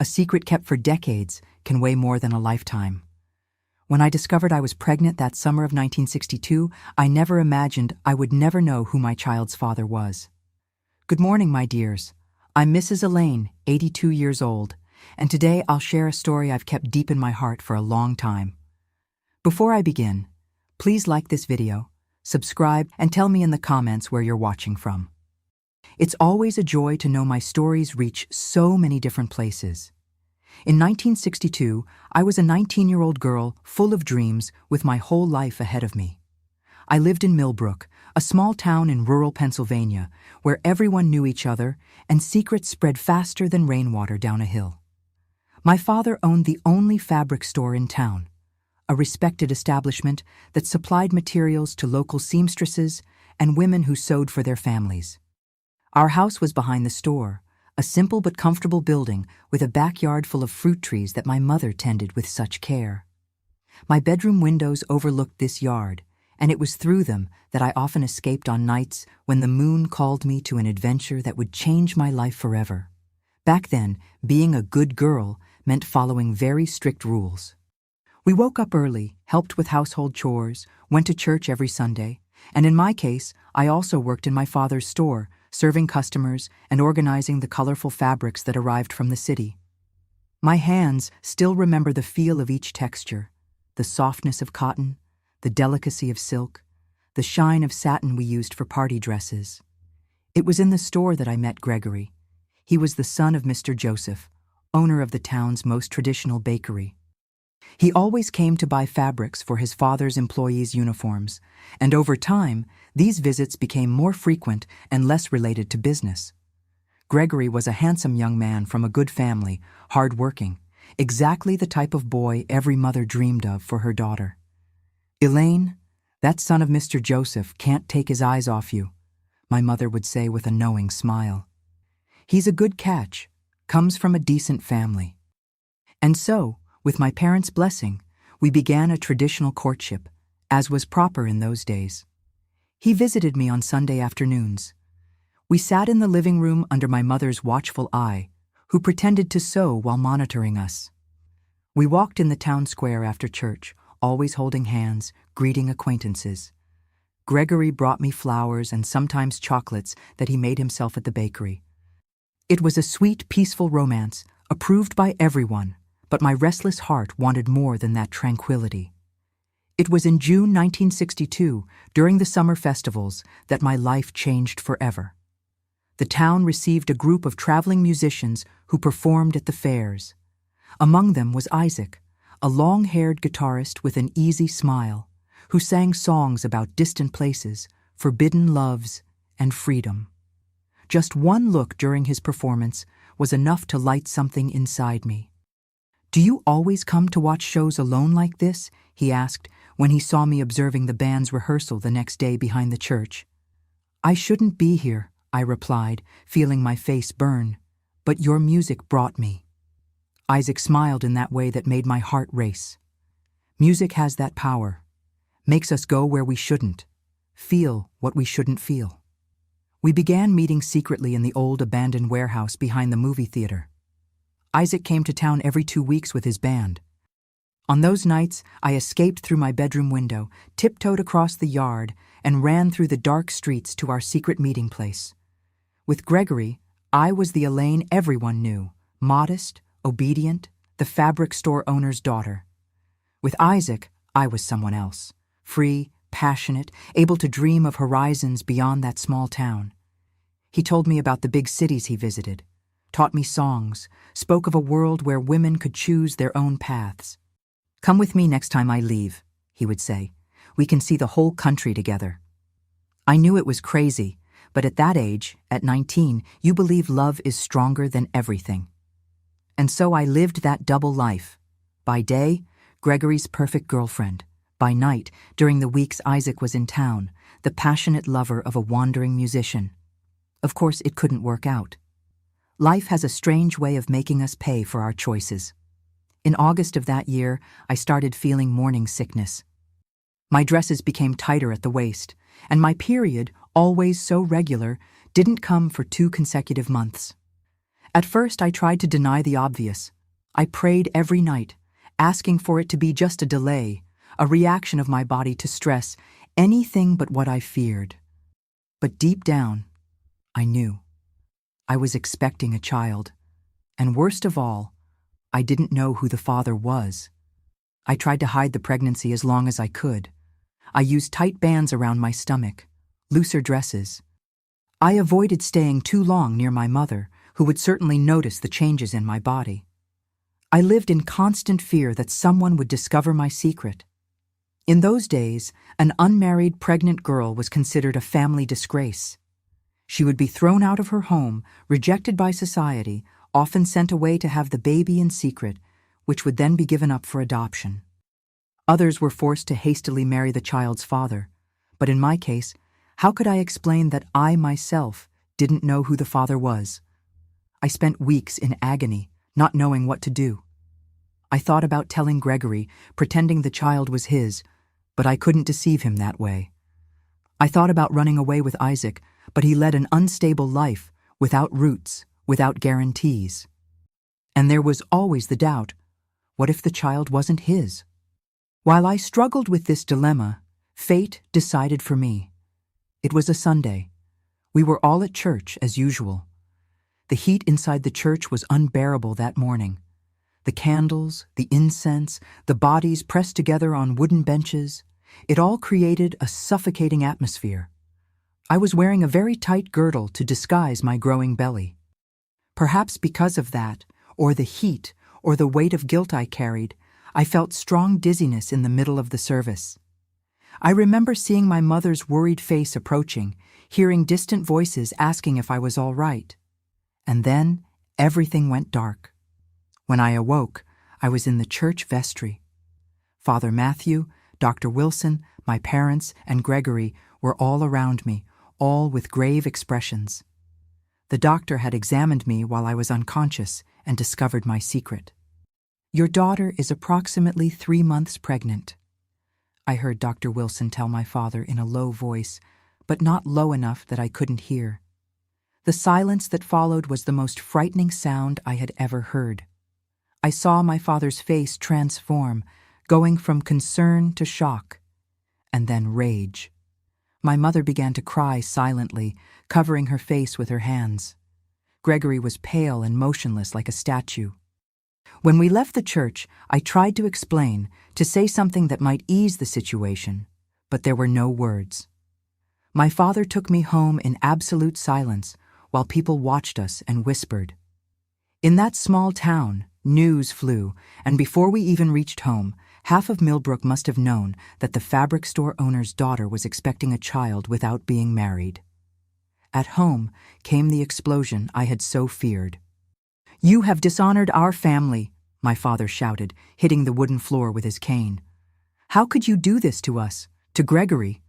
secret kept for decades can weigh more than a lifetime. When I discovered I was pregnant that summer of 1962, I never imagined I would never know who my child's father was. Good morning, my dears. I'm Mrs. Elaine, 82 years old, and today I'll share a story I've kept deep in my heart for a long time. Before I begin, please like this video, subscribe, and tell me in the comments where you're watching from. It's always a joy to know my stories reach so many different places. In 1962, I was a 19-year-old girl full of dreams with my whole life ahead of me. I lived in Millbrook, a small town in rural Pennsylvania, where everyone knew each other and secrets spread faster than rainwater down a hill. My father owned the only fabric store in town, a respected establishment that supplied materials to local seamstresses and women who sewed for their families. Our house was behind the store, a simple but comfortable building with a backyard full of fruit trees that my mother tended with such care. My bedroom windows overlooked this yard, and it was through them that I often escaped on nights when the moon called me to an adventure that would change my life forever. Back then, being a good girl meant following very strict rules. We woke up early, helped with household chores, went to church every Sunday, and in my case, I also worked in my father's store, serving customers and organizing the colorful fabrics that arrived from the city. My hands still remember the feel of each texture, the softness of cotton, the delicacy of silk, the shine of satin we used for party dresses. It was in the store that I met Gregory. He was the son of Mr. Joseph, owner of the town's most traditional bakery. He always came to buy fabrics for his father's employees' uniforms, and over time, these visits became more frequent and less related to business. Gregory was a handsome young man from a good family, hard-working, exactly the type of boy every mother dreamed of for her daughter. "Elaine, that son of Mr. Joseph can't take his eyes off you," my mother would say with a knowing smile. "He's a good catch, comes from a decent family." And so, with my parents' blessing, we began a traditional courtship, as was proper in those days. He visited me on Sunday afternoons. We sat in the living room under my mother's watchful eye, who pretended to sew while monitoring us. We walked in the town square after church, always holding hands, greeting acquaintances. Gregory brought me flowers and sometimes chocolates that he made himself at the bakery. It was a sweet, peaceful romance, approved by everyone, but my restless heart wanted more than that tranquility. It was in June 1962, during the summer festivals, that my life changed forever. The town received a group of traveling musicians who performed at the fairs. Among them was Isaac, a long-haired guitarist with an easy smile, who sang songs about distant places, forbidden loves, and freedom. Just one look during his performance was enough to light something inside me. "Do you always come to watch shows alone like this?" he asked when he saw me observing the band's rehearsal the next day behind the church. "I shouldn't be here," I replied, feeling my face burn, "but your music brought me." Isaac smiled in that way that made my heart race. Music has that power, makes us go where we shouldn't, feel what we shouldn't feel. We began meeting secretly in the old abandoned warehouse behind the movie theater. Isaac came to town every 2 weeks with his band. On those nights, I escaped through my bedroom window, tiptoed across the yard, and ran through the dark streets to our secret meeting place. With Gregory, I was the Elaine everyone knew, modest, obedient, the fabric store owner's daughter. With Isaac, I was someone else, free, passionate, able to dream of horizons beyond that small town. He told me about the big cities he visited, taught me songs, spoke of a world where women could choose their own paths. "Come with me next time I leave," he would say. "We can see the whole country together." I knew it was crazy, but at that age, at 19, you believe love is stronger than everything. And so I lived that double life. By day, Gregory's perfect girlfriend. By night, during the weeks Isaac was in town, the passionate lover of a wandering musician. Of course, it couldn't work out. Life has a strange way of making us pay for our choices. In August of that year, I started feeling morning sickness. My dresses became tighter at the waist, and my period, always so regular, didn't come for 2 consecutive months. At first, I tried to deny the obvious. I prayed every night, asking for it to be just a delay, a reaction of my body to stress, anything but what I feared. But deep down, I knew. I was expecting a child. And worst of all, I didn't know who the father was. I tried to hide the pregnancy as long as I could. I used tight bands around my stomach, looser dresses. I avoided staying too long near my mother, who would certainly notice the changes in my body. I lived in constant fear that someone would discover my secret. In those days, an unmarried pregnant girl was considered a family disgrace. She would be thrown out of her home, rejected by society, often sent away to have the baby in secret, which would then be given up for adoption. Others were forced to hastily marry the child's father, but in my case, how could I explain that I myself didn't know who the father was? I spent weeks in agony, not knowing what to do. I thought about telling Gregory, pretending the child was his, but I couldn't deceive him that way. I thought about running away with Isaac, but he led an unstable life, without roots, without guarantees. And there was always the doubt, what if the child wasn't his? While I struggled with this dilemma, fate decided for me. It was a Sunday. We were all at church, as usual. The heat inside the church was unbearable that morning. The candles, the incense, the bodies pressed together on wooden benches, it all created a suffocating atmosphere. I was wearing a very tight girdle to disguise my growing belly. Perhaps because of that, or the heat, or the weight of guilt I carried, I felt strong dizziness in the middle of the service. I remember seeing my mother's worried face approaching, hearing distant voices asking if I was all right. And then everything went dark. When I awoke, I was in the church vestry. Father Matthew, Dr. Wilson, my parents, and Gregory were all around me, all with grave expressions. The doctor had examined me while I was unconscious and discovered my secret. "Your daughter is approximately 3 months pregnant," I heard Dr. Wilson tell my father in a low voice, but not low enough that I couldn't hear. The silence that followed was the most frightening sound I had ever heard. I saw my father's face transform, going from concern to shock, and then rage. My mother began to cry silently, covering her face with her hands. Gregory was pale and motionless like a statue. When we left the church, I tried to explain, to say something that might ease the situation, but there were no words. My father took me home in absolute silence while people watched us and whispered. In that small town, news flew, and before we even reached home, half of Millbrook must have known that the fabric store owner's daughter was expecting a child without being married. At home came the explosion I had so feared. "You have dishonored our family," my father shouted, hitting the wooden floor with his cane. "How could you do this to us, to Gregory?"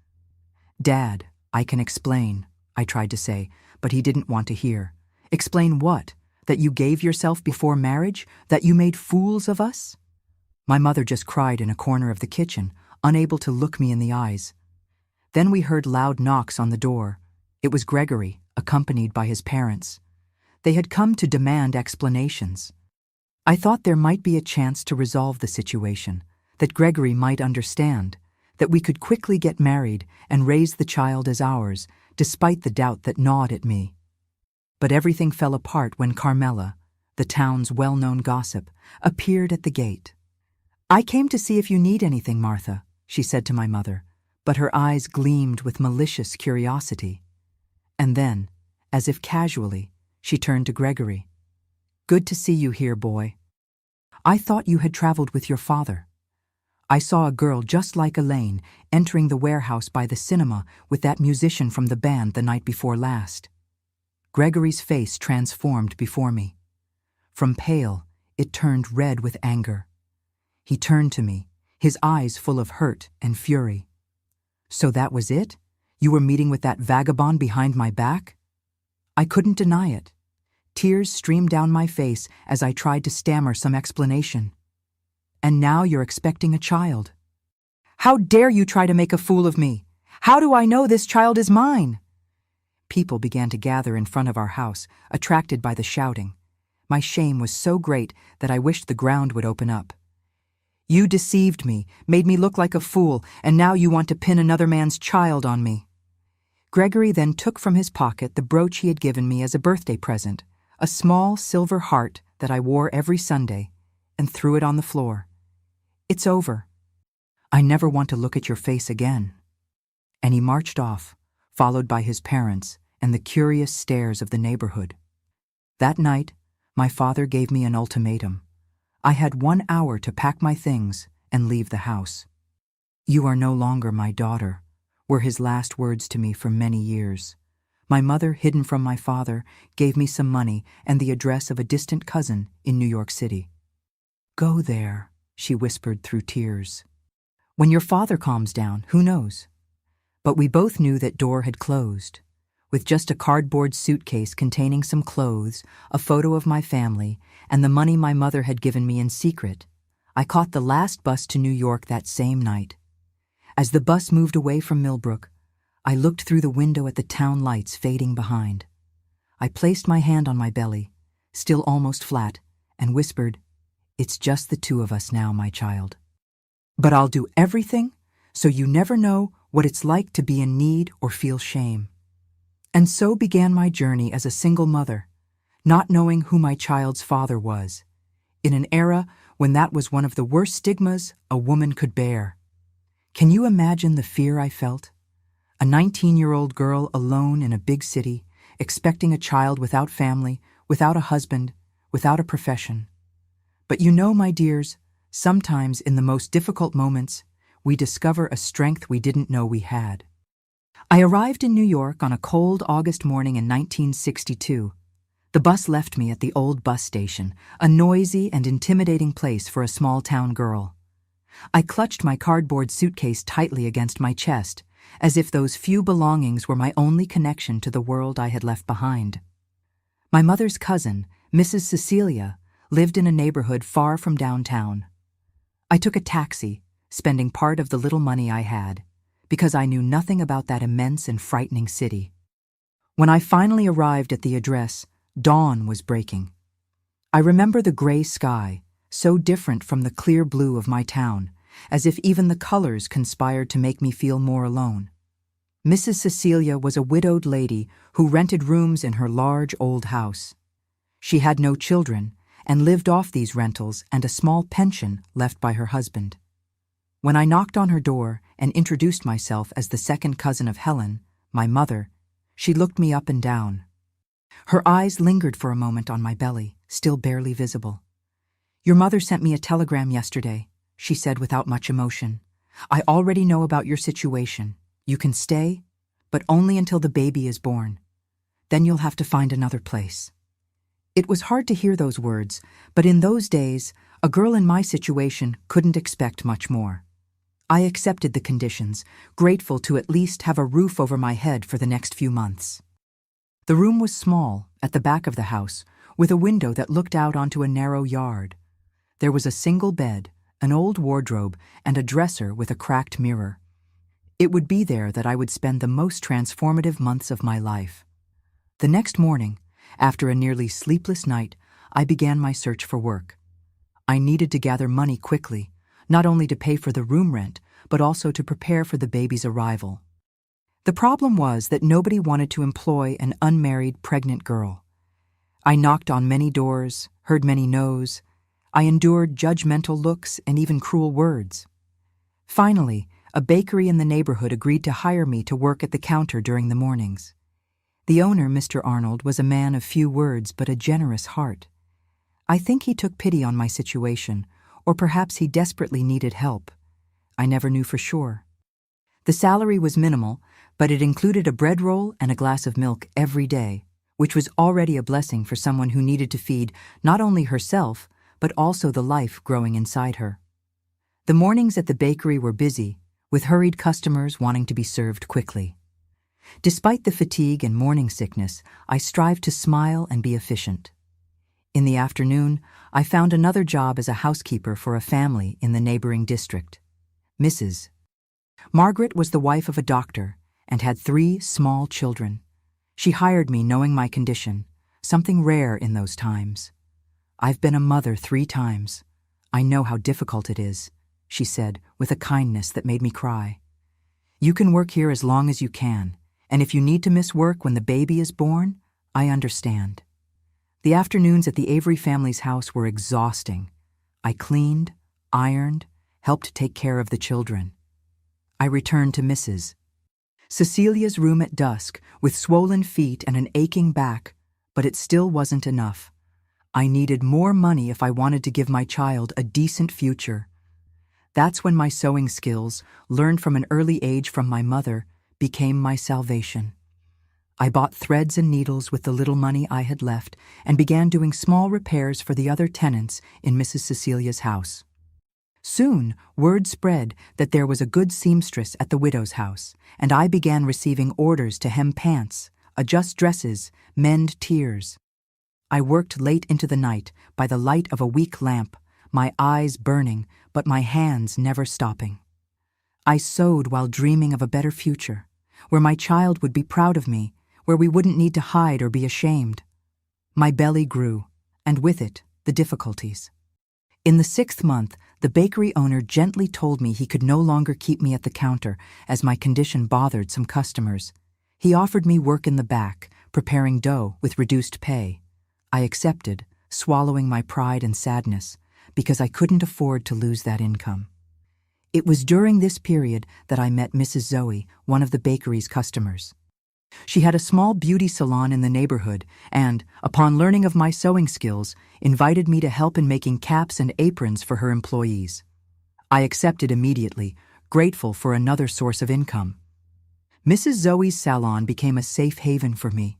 "Dad, I can explain," I tried to say, but he didn't want to hear. "Explain what? That you gave yourself before marriage? That you made fools of us?" My mother just cried in a corner of the kitchen, unable to look me in the eyes. Then we heard loud knocks on the door. It was Gregory, accompanied by his parents. They had come to demand explanations. I thought there might be a chance to resolve the situation, that Gregory might understand, that we could quickly get married and raise the child as ours, despite the doubt that gnawed at me. But everything fell apart when Carmela, the town's well-known gossip, appeared at the gate. "I came to see if you need anything, Martha," she said to my mother, but her eyes gleamed with malicious curiosity. And then, as if casually, she turned to Gregory. "Good to see you here, boy. I thought you had traveled with your father. I saw a girl just like Elaine entering the warehouse by the cinema with that musician from the band the night before last." Gregory's face transformed before me. From pale, it turned red with anger. He turned to me, his eyes full of hurt and fury. "So that was it? You were meeting with that vagabond behind my back?" I couldn't deny it. Tears streamed down my face as I tried to stammer some explanation. "And now you're expecting a child. How dare you try to make a fool of me? How do I know this child is mine?" People began to gather in front of our house, attracted by the shouting. My shame was so great that I wished the ground would open up. You deceived me, made me look like a fool, and now you want to pin another man's child on me. Gregory then took from his pocket the brooch he had given me as a birthday present, a small silver heart that I wore every Sunday, and threw it on the floor. It's over. I never want to look at your face again. And he marched off, followed by his parents and the curious stares of the neighborhood. That night, my father gave me an ultimatum. I had 1 hour to pack my things and leave the house. You are no longer my daughter, were his last words to me for many years. My mother, hidden from my father, gave me some money and the address of a distant cousin in New York City. Go there, she whispered through tears. When your father calms down, who knows? But we both knew that door had closed. With just a cardboard suitcase containing some clothes, a photo of my family, and the money my mother had given me in secret, I caught the last bus to New York that same night. As the bus moved away from Millbrook, I looked through the window at the town lights fading behind. I placed my hand on my belly, still almost flat, and whispered, "It's just the two of us now, my child. But I'll do everything so you never know what it's like to be in need or feel shame." And so began my journey as a single mother, not knowing who my child's father was, in an era when that was one of the worst stigmas a woman could bear. Can you imagine the fear I felt? A 19-year-old girl alone in a big city, expecting a child without family, without a husband, without a profession. But you know, my dears, sometimes in the most difficult moments, we discover a strength we didn't know we had. I arrived in New York on a cold August morning in 1962. The bus left me at the old bus station, a noisy and intimidating place for a small-town girl. I clutched my cardboard suitcase tightly against my chest, as if those few belongings were my only connection to the world I had left behind. My mother's cousin, Mrs. Cecilia, lived in a neighborhood far from downtown. I took a taxi, spending part of the little money I had, because I knew nothing about that immense and frightening city. When I finally arrived at the address, dawn was breaking. I remember the gray sky, so different from the clear blue of my town, as if even the colors conspired to make me feel more alone. Mrs. Cecilia was a widowed lady who rented rooms in her large old house. She had no children and lived off these rentals and a small pension left by her husband. When I knocked on her door and introduced myself as the second cousin of Helen, my mother, she looked me up and down. Her eyes lingered for a moment on my belly, still barely visible. "Your mother sent me a telegram yesterday," she said without much emotion. "I already know about your situation. You can stay, but only until the baby is born. Then you'll have to find another place." It was hard to hear those words, but in those days, a girl in my situation couldn't expect much more. I accepted the conditions, grateful to at least have a roof over my head for the next few months. The room was small, at the back of the house, with a window that looked out onto a narrow yard. There was a single bed, an old wardrobe, and a dresser with a cracked mirror. It would be there that I would spend the most transformative months of my life. The next morning, after a nearly sleepless night, I began my search for work. I needed to gather money quickly, not only to pay for the room rent, but also to prepare for the baby's arrival. The problem was that nobody wanted to employ an unmarried pregnant girl. I knocked on many doors, heard many no's. I endured judgmental looks and even cruel words. Finally, a bakery in the neighborhood agreed to hire me to work at the counter during the mornings. The owner, Mr. Arnold, was a man of few words but a generous heart. I think he took pity on my situation, or perhaps he desperately needed help. I never knew for sure. The salary was minimal, but it included a bread roll and a glass of milk every day, which was already a blessing for someone who needed to feed not only herself, but also the life growing inside her. The mornings at the bakery were busy, with hurried customers wanting to be served quickly. Despite the fatigue and morning sickness, I strived to smile and be efficient. In the afternoon, I found another job as a housekeeper for a family in the neighboring district. Mrs. Margaret was the wife of a doctor and had 3 small children. She hired me knowing my condition, something rare in those times. "I've been a mother 3 times. I know how difficult it is," she said with a kindness that made me cry. "You can work here as long as you can, and if you need to miss work when the baby is born, I understand." The afternoons at the Avery family's house were exhausting. I cleaned, ironed, helped take care of the children. I returned to Mrs. Cecilia's room at dusk with swollen feet and an aching back, but it still wasn't enough. I needed more money if I wanted to give my child a decent future. That's when my sewing skills, learned from an early age from my mother, became my salvation. I bought threads and needles with the little money I had left and began doing small repairs for the other tenants in Mrs. Cecilia's house. Soon, word spread that there was a good seamstress at the widow's house, and I began receiving orders to hem pants, adjust dresses, mend tiers. I worked late into the night by the light of a weak lamp, my eyes burning, but my hands never stopping. I sewed while dreaming of a better future, where my child would be proud of me, where we wouldn't need to hide or be ashamed. My belly grew, and with it, the difficulties. In the 6th month, the bakery owner gently told me he could no longer keep me at the counter as my condition bothered some customers. He offered me work in the back, preparing dough with reduced pay. I accepted, swallowing my pride and sadness, because I couldn't afford to lose that income. It was during this period that I met Mrs. Zoe, one of the bakery's customers. She had a small beauty salon in the neighborhood and, upon learning of my sewing skills, invited me to help in making caps and aprons for her employees. I accepted immediately, grateful for another source of income. Mrs. Zoe's salon became a safe haven for me.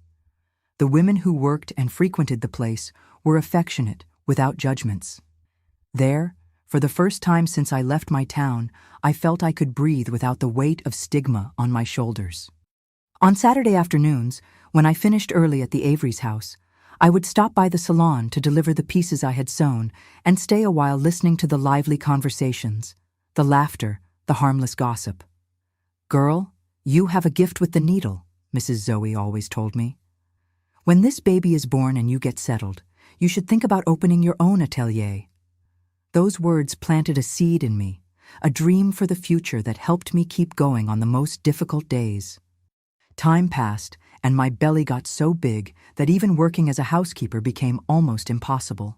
The women who worked and frequented the place were affectionate, without judgments. There, for the first time since I left my town, I felt I could breathe without the weight of stigma on my shoulders. On Saturday afternoons, when I finished early at the Avery's house, I would stop by the salon to deliver the pieces I had sewn and stay a while listening to the lively conversations, the laughter, the harmless gossip. "Girl, you have a gift with the needle," Mrs. Zoe always told me. "When this baby is born and you get settled, you should think about opening your own atelier." Those words planted a seed in me, a dream for the future that helped me keep going on the most difficult days. Time passed, and my belly got so big that even working as a housekeeper became almost impossible.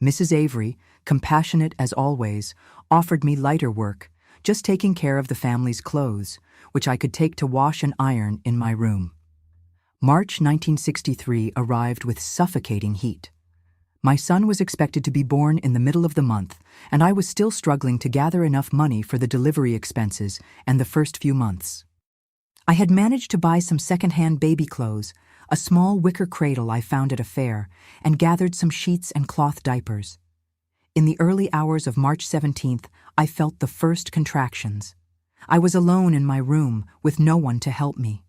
Mrs. Avery, compassionate as always, offered me lighter work, just taking care of the family's clothes, which I could take to wash and iron in my room. March 1963 arrived with suffocating heat. My son was expected to be born in the middle of the month, and I was still struggling to gather enough money for the delivery expenses and the first few months. I had managed to buy some second-hand baby clothes, a small wicker cradle I found at a fair, and gathered some sheets and cloth diapers. In the early hours of March 17th, I felt the first contractions. I was alone in my room with no one to help me.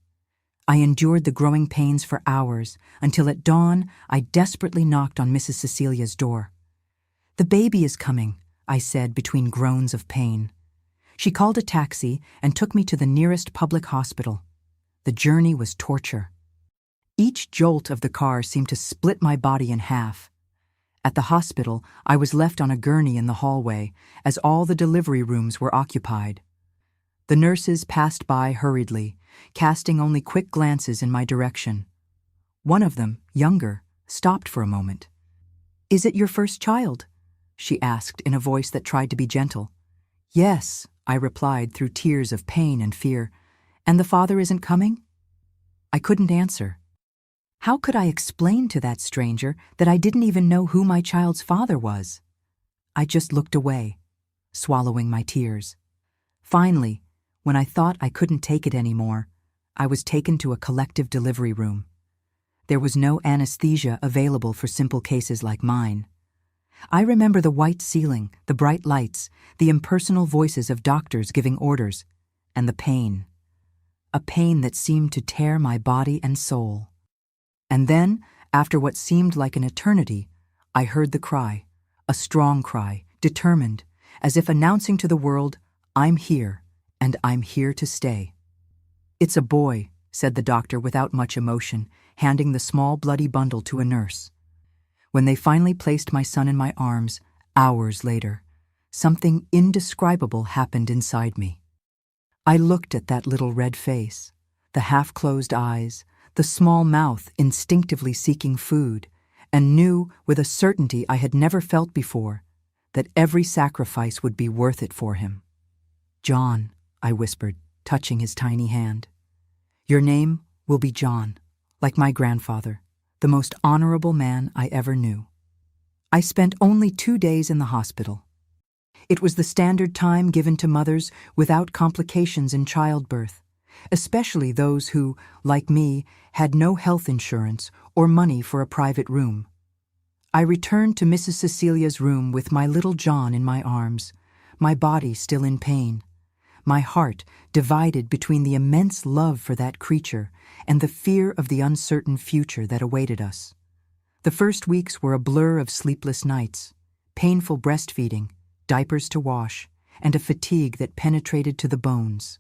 I endured the growing pains for hours until at dawn I desperately knocked on Mrs. Cecilia's door. "The baby is coming," I said between groans of pain. She called a taxi and took me to the nearest public hospital. The journey was torture. Each jolt of the car seemed to split my body in half. At the hospital, I was left on a gurney in the hallway, as all the delivery rooms were occupied. The nurses passed by hurriedly, casting only quick glances in my direction. One of them, younger, stopped for a moment. "Is it your first child?" she asked in a voice that tried to be gentle. "Yes," I replied through tears of pain and fear. "And the father isn't coming?" I couldn't answer. How could I explain to that stranger that I didn't even know who my child's father was? I just looked away, swallowing my tears. Finally, when I thought I couldn't take it anymore, I was taken to a collective delivery room. There was no anesthesia available for simple cases like mine. I remember the white ceiling, the bright lights, the impersonal voices of doctors giving orders, and the pain. A pain that seemed to tear my body and soul. And then, after what seemed like an eternity, I heard the cry, a strong cry, determined, as if announcing to the world, "I'm here, and I'm here to stay." "It's a boy," said the doctor without much emotion, handing the small bloody bundle to a nurse. When they finally placed my son in my arms, hours later, something indescribable happened inside me. I looked at that little red face, the half-closed eyes, the small mouth instinctively seeking food, and knew with a certainty I had never felt before that every sacrifice would be worth it for him. "John," I whispered, touching his tiny hand. "Your name will be John, like my grandfather, the most honorable man I ever knew." I spent only 2 days in the hospital. It was the standard time given to mothers without complications in childbirth, especially those who, like me, had no health insurance or money for a private room. I returned to Mrs. Cecilia's room with my little John in my arms, my body still in pain, my heart divided between the immense love for that creature and the fear of the uncertain future that awaited us. The first weeks were a blur of sleepless nights, painful breastfeeding, diapers to wash, and a fatigue that penetrated to the bones.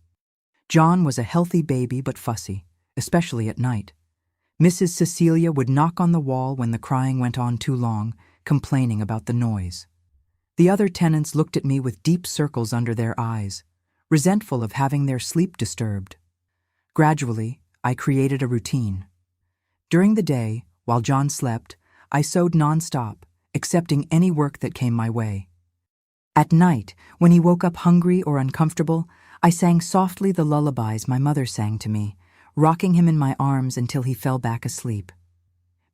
John was a healthy baby but fussy, especially at night. Mrs. Cecilia would knock on the wall when the crying went on too long, complaining about the noise. The other tenants looked at me with deep circles under their eyes, resentful of having their sleep disturbed. Gradually, I created a routine. During the day, while John slept, I sewed nonstop, accepting any work that came my way. At night, when he woke up hungry or uncomfortable, I sang softly the lullabies my mother sang to me, rocking him in my arms until he fell back asleep.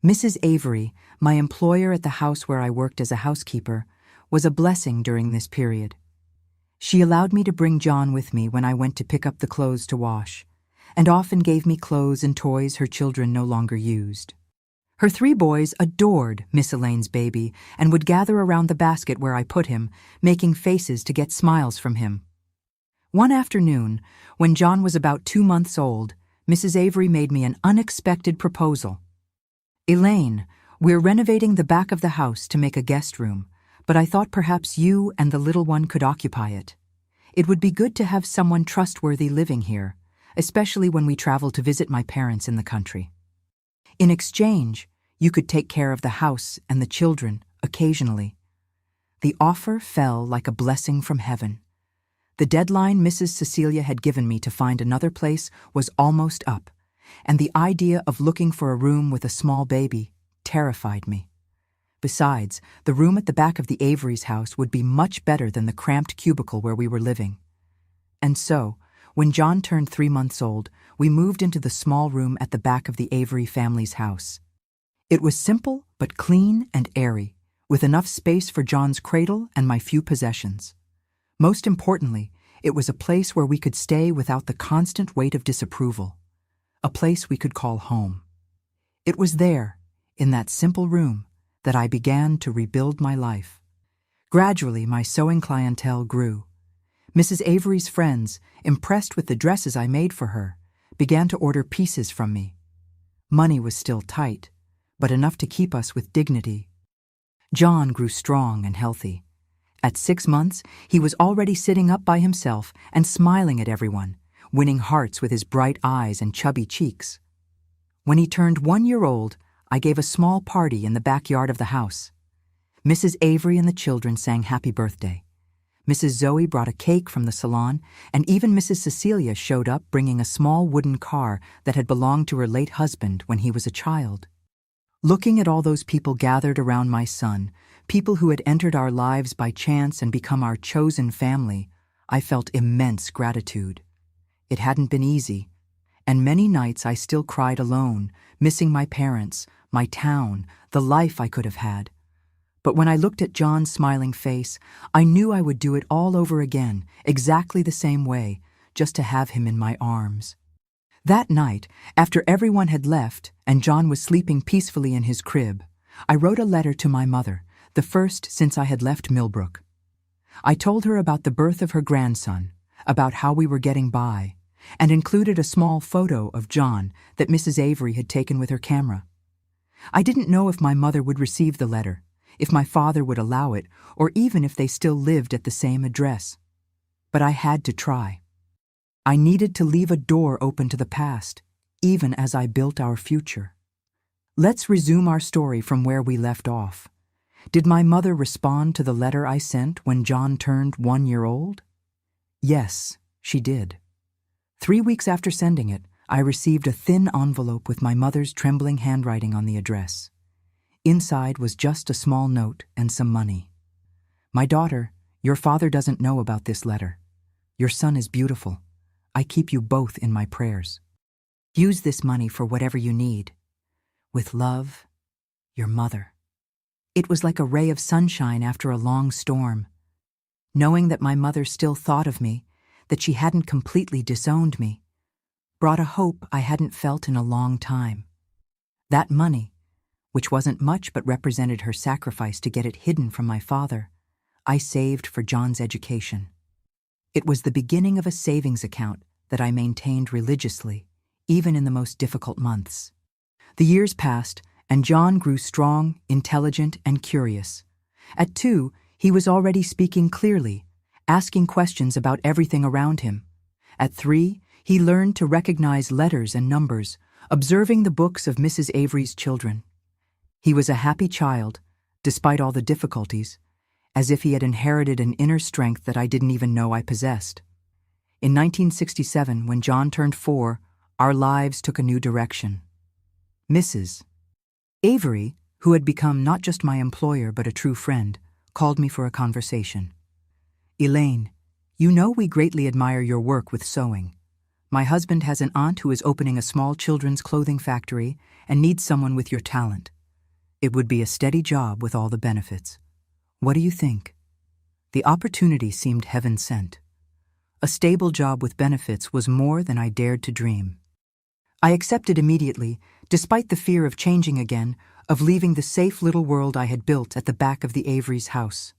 Mrs. Avery, my employer at the house where I worked as a housekeeper, was a blessing during this period. She allowed me to bring John with me when I went to pick up the clothes to wash, and often gave me clothes and toys her children no longer used. Her 3 boys adored Miss Elaine's baby and would gather around the basket where I put him, making faces to get smiles from him. One afternoon, when John was about 2 months old, Mrs. Avery made me an unexpected proposal. "Elaine, we're renovating the back of the house to make a guest room, but I thought perhaps you and the little one could occupy it. It would be good to have someone trustworthy living here, especially when we travel to visit my parents in the country. In exchange, you could take care of the house and the children occasionally." The offer fell like a blessing from heaven. The deadline Mrs. Cecilia had given me to find another place was almost up, and the idea of looking for a room with a small baby terrified me. Besides, the room at the back of the Averys' house would be much better than the cramped cubicle where we were living. And so, when John turned 3 months old, we moved into the small room at the back of the Avery family's house. It was simple but clean and airy, with enough space for John's cradle and my few possessions. Most importantly, it was a place where we could stay without the constant weight of disapproval, a place we could call home. It was there, in that simple room, that I began to rebuild my life. Gradually, my sewing clientele grew. Mrs. Avery's friends, impressed with the dresses I made for her, began to order pieces from me. Money was still tight, but enough to keep us with dignity. John grew strong and healthy. At 6 months, he was already sitting up by himself and smiling at everyone, winning hearts with his bright eyes and chubby cheeks. When he turned 1 year old, I gave a small party in the backyard of the house. Mrs. Avery and the children sang happy birthday. Mrs. Zoe brought a cake from the salon, and even Mrs. Cecilia showed up bringing a small wooden car that had belonged to her late husband when he was a child. Looking at all those people gathered around my son, people who had entered our lives by chance and become our chosen family, I felt immense gratitude. It hadn't been easy, and many nights I still cried alone, missing my parents, my town, the life I could have had. But when I looked at John's smiling face, I knew I would do it all over again, exactly the same way, just to have him in my arms. That night, after everyone had left and John was sleeping peacefully in his crib, I wrote a letter to my mother, the first since I had left Millbrook. I told her about the birth of her grandson, about how we were getting by, and included a small photo of John that Mrs. Avery had taken with her camera. I didn't know if my mother would receive the letter, if my father would allow it, or even if they still lived at the same address. But I had to try. I needed to leave a door open to the past, even as I built our future. Let's resume our story from where we left off. Did my mother respond to the letter I sent when John turned 1 year old? Yes, she did. 3 weeks after sending it, I received a thin envelope with my mother's trembling handwriting on the address. Inside was just a small note and some money. My daughter, your father doesn't know about this letter. Your son is beautiful. I keep you both in my prayers. Use this money for whatever you need. With love, your mother. It was like a ray of sunshine after a long storm. Knowing that my mother still thought of me, that she hadn't completely disowned me, brought a hope I hadn't felt in a long time. That money, which wasn't much but represented her sacrifice to get it hidden from my father, I saved for John's education. It was the beginning of a savings account that I maintained religiously, even in the most difficult months. The years passed, and John grew strong, intelligent, and curious. At 2, he was already speaking clearly, asking questions about everything around him. At 3, he learned to recognize letters and numbers, observing the books of Mrs. Avery's children. He was a happy child, despite all the difficulties, as if he had inherited an inner strength that I didn't even know I possessed. In 1967, when John turned 4, our lives took a new direction. Mrs. Avery, who had become not just my employer but a true friend, called me for a conversation. Elaine, you know we greatly admire your work with sewing. My husband has an aunt who is opening a small children's clothing factory and needs someone with your talent. It would be a steady job with all the benefits. What do you think? The opportunity seemed heaven-sent. A stable job with benefits was more than I dared to dream. I accepted immediately, despite the fear of changing again, of leaving the safe little world I had built at the back of the Avery's house.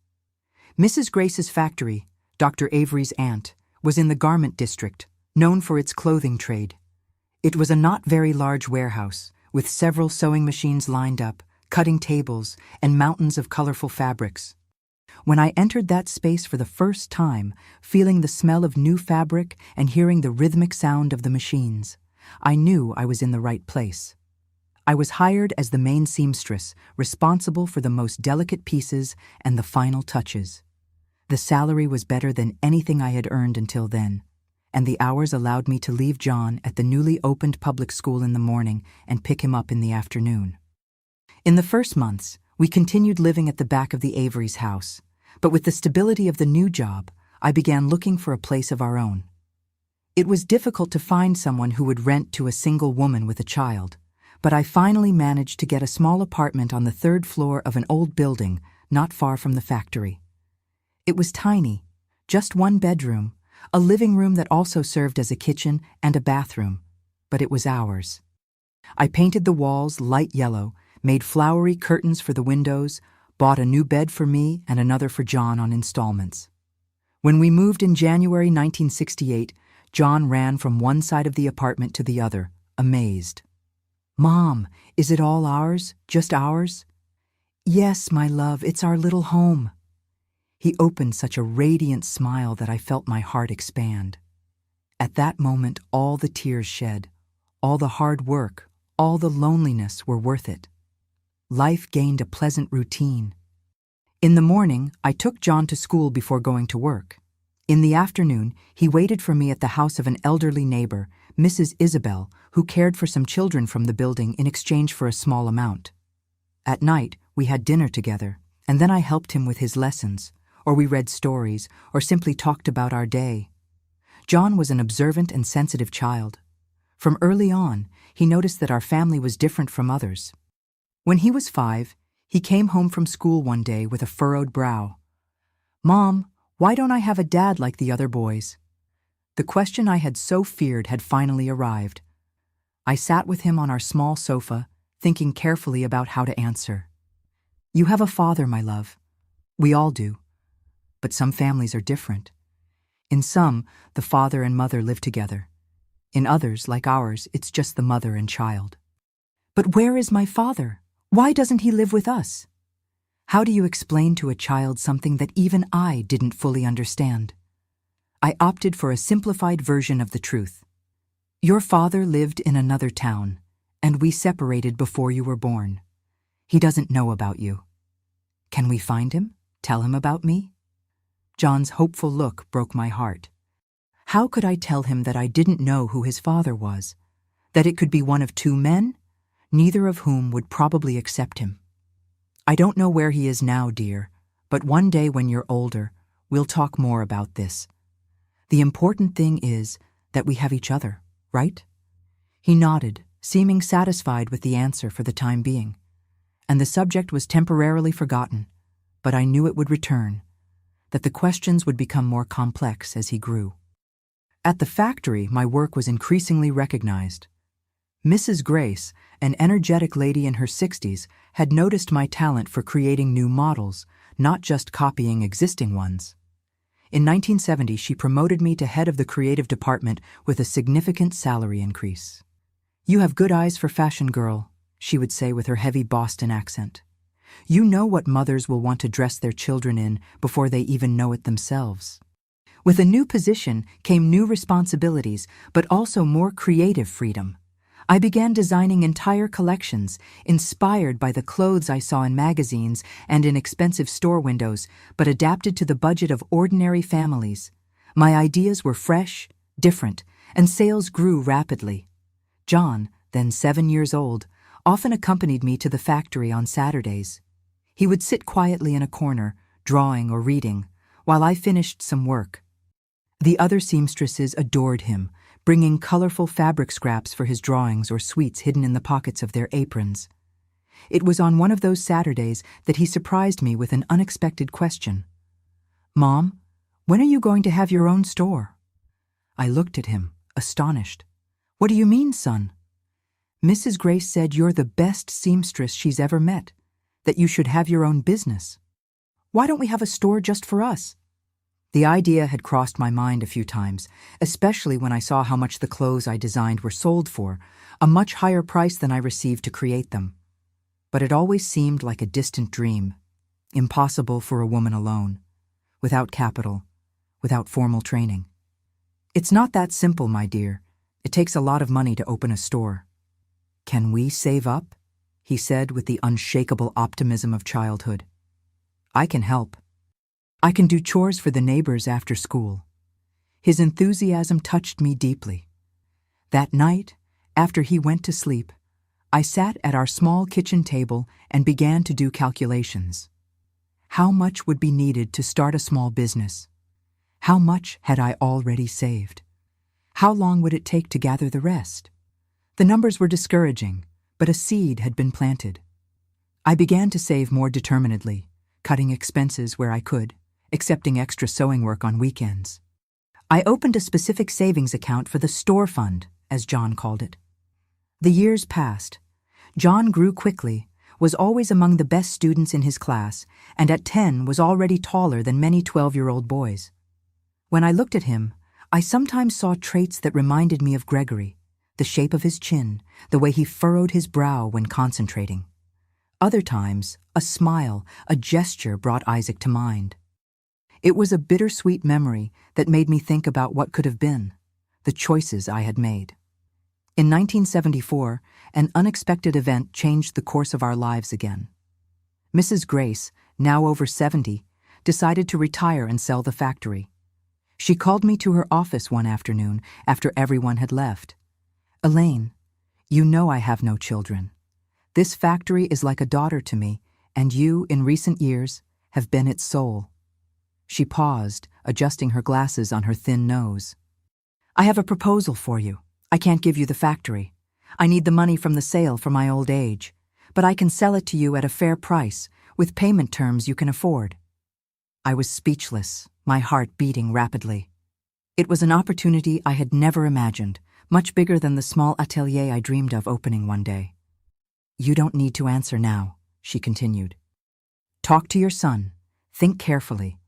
Mrs. Grace's factory, Dr. Avery's aunt, was in the garment district, known for its clothing trade. It was a not very large warehouse, with several sewing machines lined up, cutting tables, and mountains of colorful fabrics. When I entered that space for the first time, feeling the smell of new fabric and hearing the rhythmic sound of the machines, I knew I was in the right place. I was hired as the main seamstress, responsible for the most delicate pieces and the final touches. The salary was better than anything I had earned until then, and the hours allowed me to leave John at the newly opened public school in the morning and pick him up in the afternoon. In the first months, we continued living at the back of the Avery's house, but with the stability of the new job, I began looking for a place of our own. It was difficult to find someone who would rent to a single woman with a child, but I finally managed to get a small apartment on the 3rd floor of an old building not far from the factory. It was tiny, just 1 bedroom, a living room that also served as a kitchen and a bathroom, but it was ours. I painted the walls light yellow, made flowery curtains for the windows, bought a new bed for me and another for John on installments. When we moved in January 1968, John ran from one side of the apartment to the other, amazed. "Mom, is it all ours? Just ours?" "Yes, my love, it's our little home." He opened such a radiant smile that I felt my heart expand. At that moment, all the tears shed, all the hard work, all the loneliness were worth it. Life gained a pleasant routine. In the morning, I took John to school before going to work. In the afternoon, he waited for me at the house of an elderly neighbor, Mrs. Isabel, who cared for some children from the building in exchange for a small amount. At night, we had dinner together, and then I helped him with his lessons, or we read stories, or simply talked about our day. John was an observant and sensitive child. From early on, he noticed that our family was different from others. When he was 5, he came home from school one day with a furrowed brow. "Mom, why don't I have a dad like the other boys?" The question I had so feared had finally arrived. I sat with him on our small sofa, thinking carefully about how to answer. "You have a father, my love. We all do. But some families are different. In some, the father and mother live together. In others, like ours, it's just the mother and child." "But where is my father? Why doesn't he live with us?" How do you explain to a child something that even I didn't fully understand? I opted for a simplified version of the truth. Your father lived in another town, And we separated before you were born. He doesn't know about you. Can we find him? Tell him about me?" John's hopeful look broke my heart. How could I tell him that I didn't know who his father was? That it could be one of two men, neither of whom would probably accept him? "I don't know where he is now, dear, but one day when you're older, we'll talk more about this. The important thing is that we have each other, right?" He nodded, seeming satisfied with the answer for the time being. And the subject was temporarily forgotten, but I knew it would return, that the questions would become more complex as he grew. At the factory, my work was increasingly recognized. Mrs. Grace, an energetic lady in her 60s, had noticed my talent for creating new models, not just copying existing ones. In 1970, she promoted me to head of the creative department with a significant salary increase. "You have good eyes for fashion, girl," she would say with her heavy Boston accent. "You know what mothers will want to dress their children in before they even know it themselves." With a new position came new responsibilities, but also more creative freedom. I began designing entire collections, inspired by the clothes I saw in magazines and in expensive store windows, but adapted to the budget of ordinary families. My ideas were fresh, different, and sales grew rapidly. John, then 7 years old, often accompanied me to the factory on Saturdays. He would sit quietly in a corner, drawing or reading, while I finished some work. The other seamstresses adored him, bringing colorful fabric scraps for his drawings or sweets hidden in the pockets of their aprons. It was on one of those Saturdays that he surprised me with an unexpected question. "Mom, when are you going to have your own store?" I looked at him, astonished. "What do you mean, son?" "Mrs. Grace said you're the best seamstress she's ever met, that you should have your own business. Why don't we have a store just for us?" The idea had crossed my mind a few times, especially when I saw how much the clothes I designed were sold for, a much higher price than I received to create them. But it always seemed like a distant dream, impossible for a woman alone, without capital, without formal training. "It's not that simple, my dear. It takes a lot of money to open a store." "Can we save up?" he said with the unshakable optimism of childhood. "I can help. I can do chores for the neighbors after school." His enthusiasm touched me deeply. That night, after he went to sleep, I sat at our small kitchen table and began to do calculations. How much would be needed to start a small business? How much had I already saved? How long would it take to gather the rest? The numbers were discouraging, but a seed had been planted. I began to save more determinedly, cutting expenses where I could, accepting extra sewing work on weekends. I opened a specific savings account for the store fund, as John called it. The years passed. John grew quickly, was always among the best students in his class, and at 10 was already taller than many 12-year-old boys. When I looked at him, I sometimes saw traits that reminded me of Gregory, the shape of his chin, the way he furrowed his brow when concentrating. Other times, a smile, a gesture brought Isaac to mind. It was a bittersweet memory that made me think about what could have been, the choices I had made. In 1974, an unexpected event changed the course of our lives again. Mrs. Grace, now over 70, decided to retire and sell the factory. She called me to her office one afternoon after everyone had left. "Elaine, you know I have no children. This factory is like a daughter to me, and you, in recent years, have been its soul." She paused, adjusting her glasses on her thin nose. "I have a proposal for you. I can't give you the factory. I need the money from the sale for my old age, but I can sell it to you at a fair price, with payment terms you can afford." I was speechless, my heart beating rapidly. It was an opportunity I had never imagined, much bigger than the small atelier I dreamed of opening one day. "You don't need to answer now," she continued. "Talk to your son, think carefully,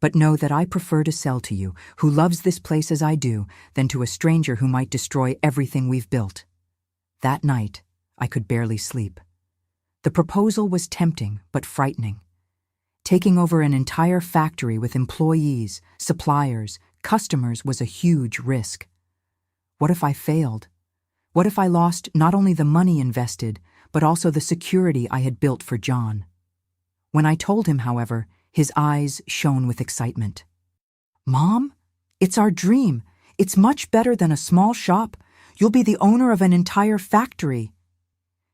but know that I prefer to sell to you, who loves this place as I do, than to a stranger who might destroy everything we've built." That night, I could barely sleep. The proposal was tempting but frightening. Taking over an entire factory with employees, suppliers, customers was a huge risk. What if I failed? What if I lost not only the money invested, but also the security I had built for John? When I told him, however, his eyes shone with excitement. "Mom, it's our dream. It's much better than a small shop. You'll be the owner of an entire factory."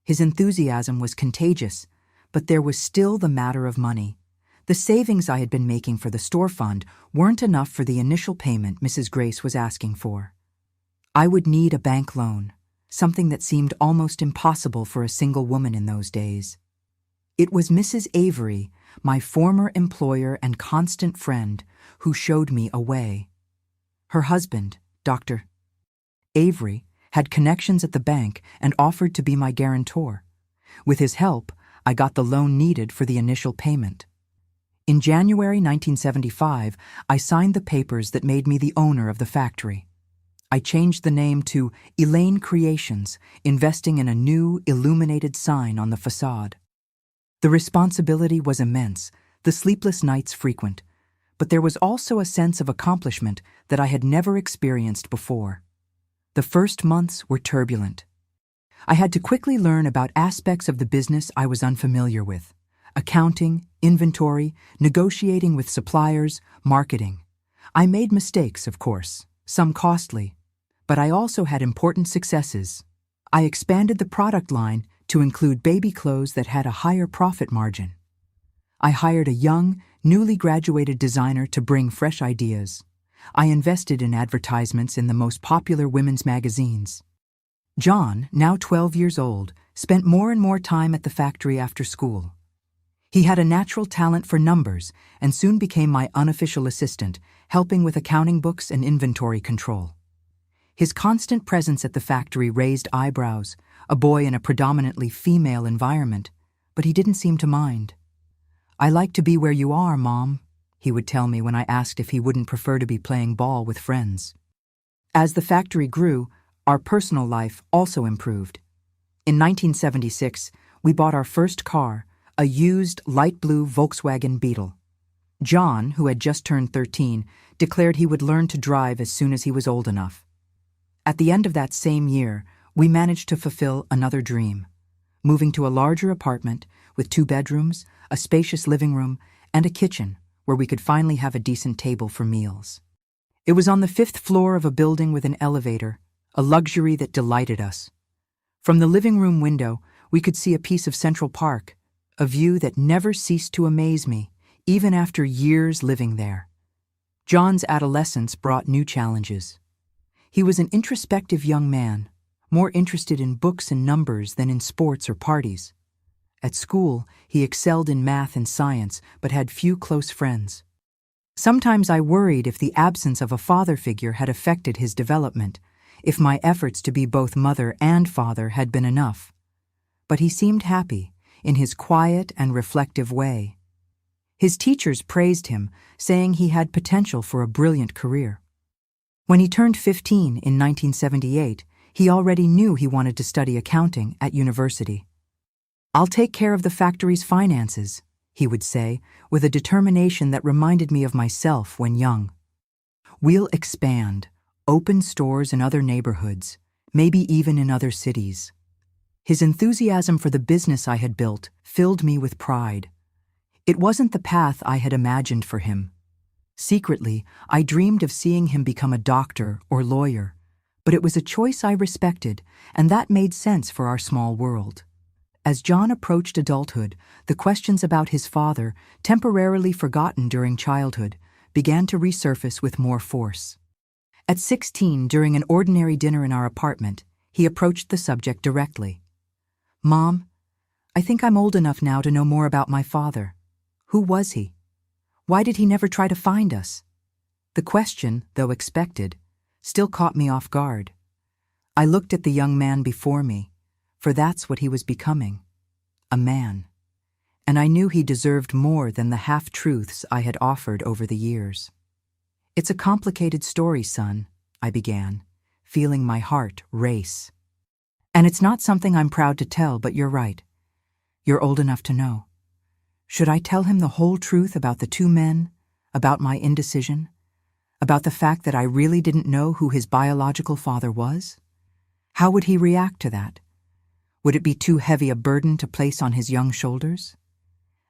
His enthusiasm was contagious, but there was still the matter of money. The savings I had been making for the store fund weren't enough for the initial payment Mrs. Grace was asking for. I would need a bank loan, something that seemed almost impossible for a single woman in those days. It was Mrs. Avery, my former employer and constant friend, who showed me a way. Her husband, Dr. Avery, had connections at the bank and offered to be my guarantor. With his help, I got the loan needed for the initial payment. In January 1975, I signed the papers that made me the owner of the factory. I changed the name to Elaine Creations, investing in a new, illuminated sign on the facade. The responsibility was immense, the sleepless nights frequent, but there was also a sense of accomplishment that I had never experienced before. The first months were turbulent. I had to quickly learn about aspects of the business I was unfamiliar with: accounting, inventory, negotiating with suppliers, marketing. I made mistakes, of course, some costly, but I also had important successes. I expanded the product line to include baby clothes that had a higher profit margin. I hired a young, newly graduated designer to bring fresh ideas. I invested in advertisements in the most popular women's magazines. John, now 12 years old, spent more and more time at the factory after school. He had a natural talent for numbers and soon became my unofficial assistant, helping with accounting books and inventory control. His constant presence at the factory raised eyebrows, a boy in a predominantly female environment, but he didn't seem to mind. "I like to be where you are, Mom," he would tell me when I asked if he wouldn't prefer to be playing ball with friends. As the factory grew, our personal life also improved. In 1976, we bought our first car, a used light blue Volkswagen Beetle. John, who had just turned 13, declared he would learn to drive as soon as he was old enough. At the end of that same year, we managed to fulfill another dream, moving to a larger apartment with 2 bedrooms, a spacious living room, and a kitchen where we could finally have a decent table for meals. It was on the 5th floor of a building with an elevator, a luxury that delighted us. From the living room window, we could see a piece of Central Park, a view that never ceased to amaze me, even after years living there. John's adolescence brought new challenges. He was an introspective young man, more interested in books and numbers than in sports or parties. At school, he excelled in math and science, but had few close friends. Sometimes I worried if the absence of a father figure had affected his development, if my efforts to be both mother and father had been enough. But he seemed happy, in his quiet and reflective way. His teachers praised him, saying he had potential for a brilliant career. When he turned 15 in 1978, he already knew he wanted to study accounting at university. "I'll take care of the factory's finances," he would say, with a determination that reminded me of myself when young. "We'll expand, open stores in other neighborhoods, maybe even in other cities." His enthusiasm for the business I had built filled me with pride. It wasn't the path I had imagined for him. Secretly, I dreamed of seeing him become a doctor or lawyer, but it was a choice I respected, and that made sense for our small world. As John approached adulthood, the questions about his father, temporarily forgotten during childhood, began to resurface with more force. At 16, during an ordinary dinner in our apartment, he approached the subject directly. "Mom, I think I'm old enough now to know more about my father. Who was he? Why did he never try to find us?" The question, though expected, still caught me off guard. I looked at the young man before me, for that's what he was becoming, a man. And I knew he deserved more than the half-truths I had offered over the years. "It's a complicated story, son," I began, feeling my heart race. "And it's not something I'm proud to tell, but you're right. You're old enough to know. Should I tell him the whole truth about the 2 men, about my indecision, about the fact that I really didn't know who his biological father was? How would he react to that? Would it be too heavy a burden to place on his young shoulders?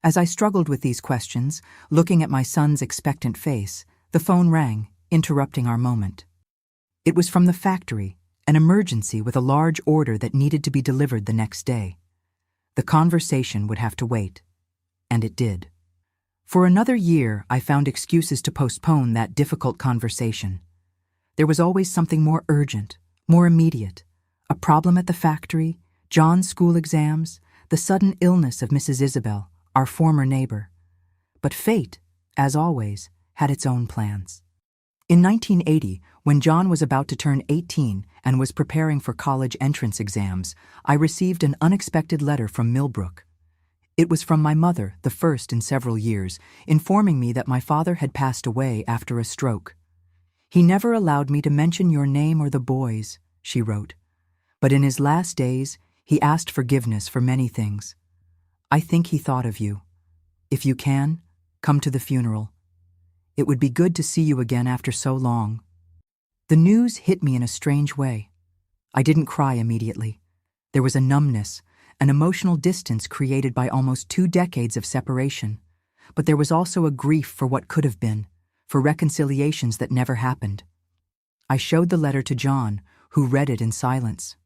As I struggled with these questions, looking at my son's expectant face, the phone rang, interrupting our moment. It was from the factory, an emergency with a large order that needed to be delivered the next day. The conversation would have to wait. And it did. For another year, I found excuses to postpone that difficult conversation. There was always something more urgent, more immediate. A problem at the factory, John's school exams, the sudden illness of Mrs. Isabel, our former neighbor. But fate, as always, had its own plans. In 1980, when John was about to turn 18 and was preparing for college entrance exams, I received an unexpected letter from Millbrook. It was from my mother, the first in several years, informing me that my father had passed away after a stroke. "He never allowed me to mention your name or the boys," she wrote. "But in his last days, he asked forgiveness for many things. I think he thought of you. If you can, come to the funeral. It would be good to see you again after so long." The news hit me in a strange way. I didn't cry immediately. There was a numbness, an emotional distance created by almost 2 decades of separation. But there was also a grief for what could have been, for reconciliations that never happened. I showed the letter to John, who read it in silence.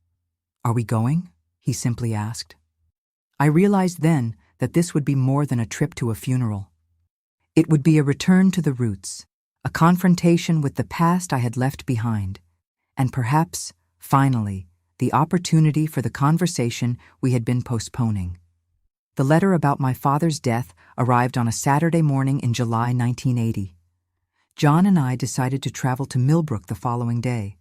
"Are we going?" he simply asked. I realized then that this would be more than a trip to a funeral. It would be a return to the roots, a confrontation with the past I had left behind, and perhaps, finally, the opportunity for the conversation we had been postponing. The letter about my father's death arrived on a Saturday morning in July 1980. John and I decided to travel to Millbrook the following day.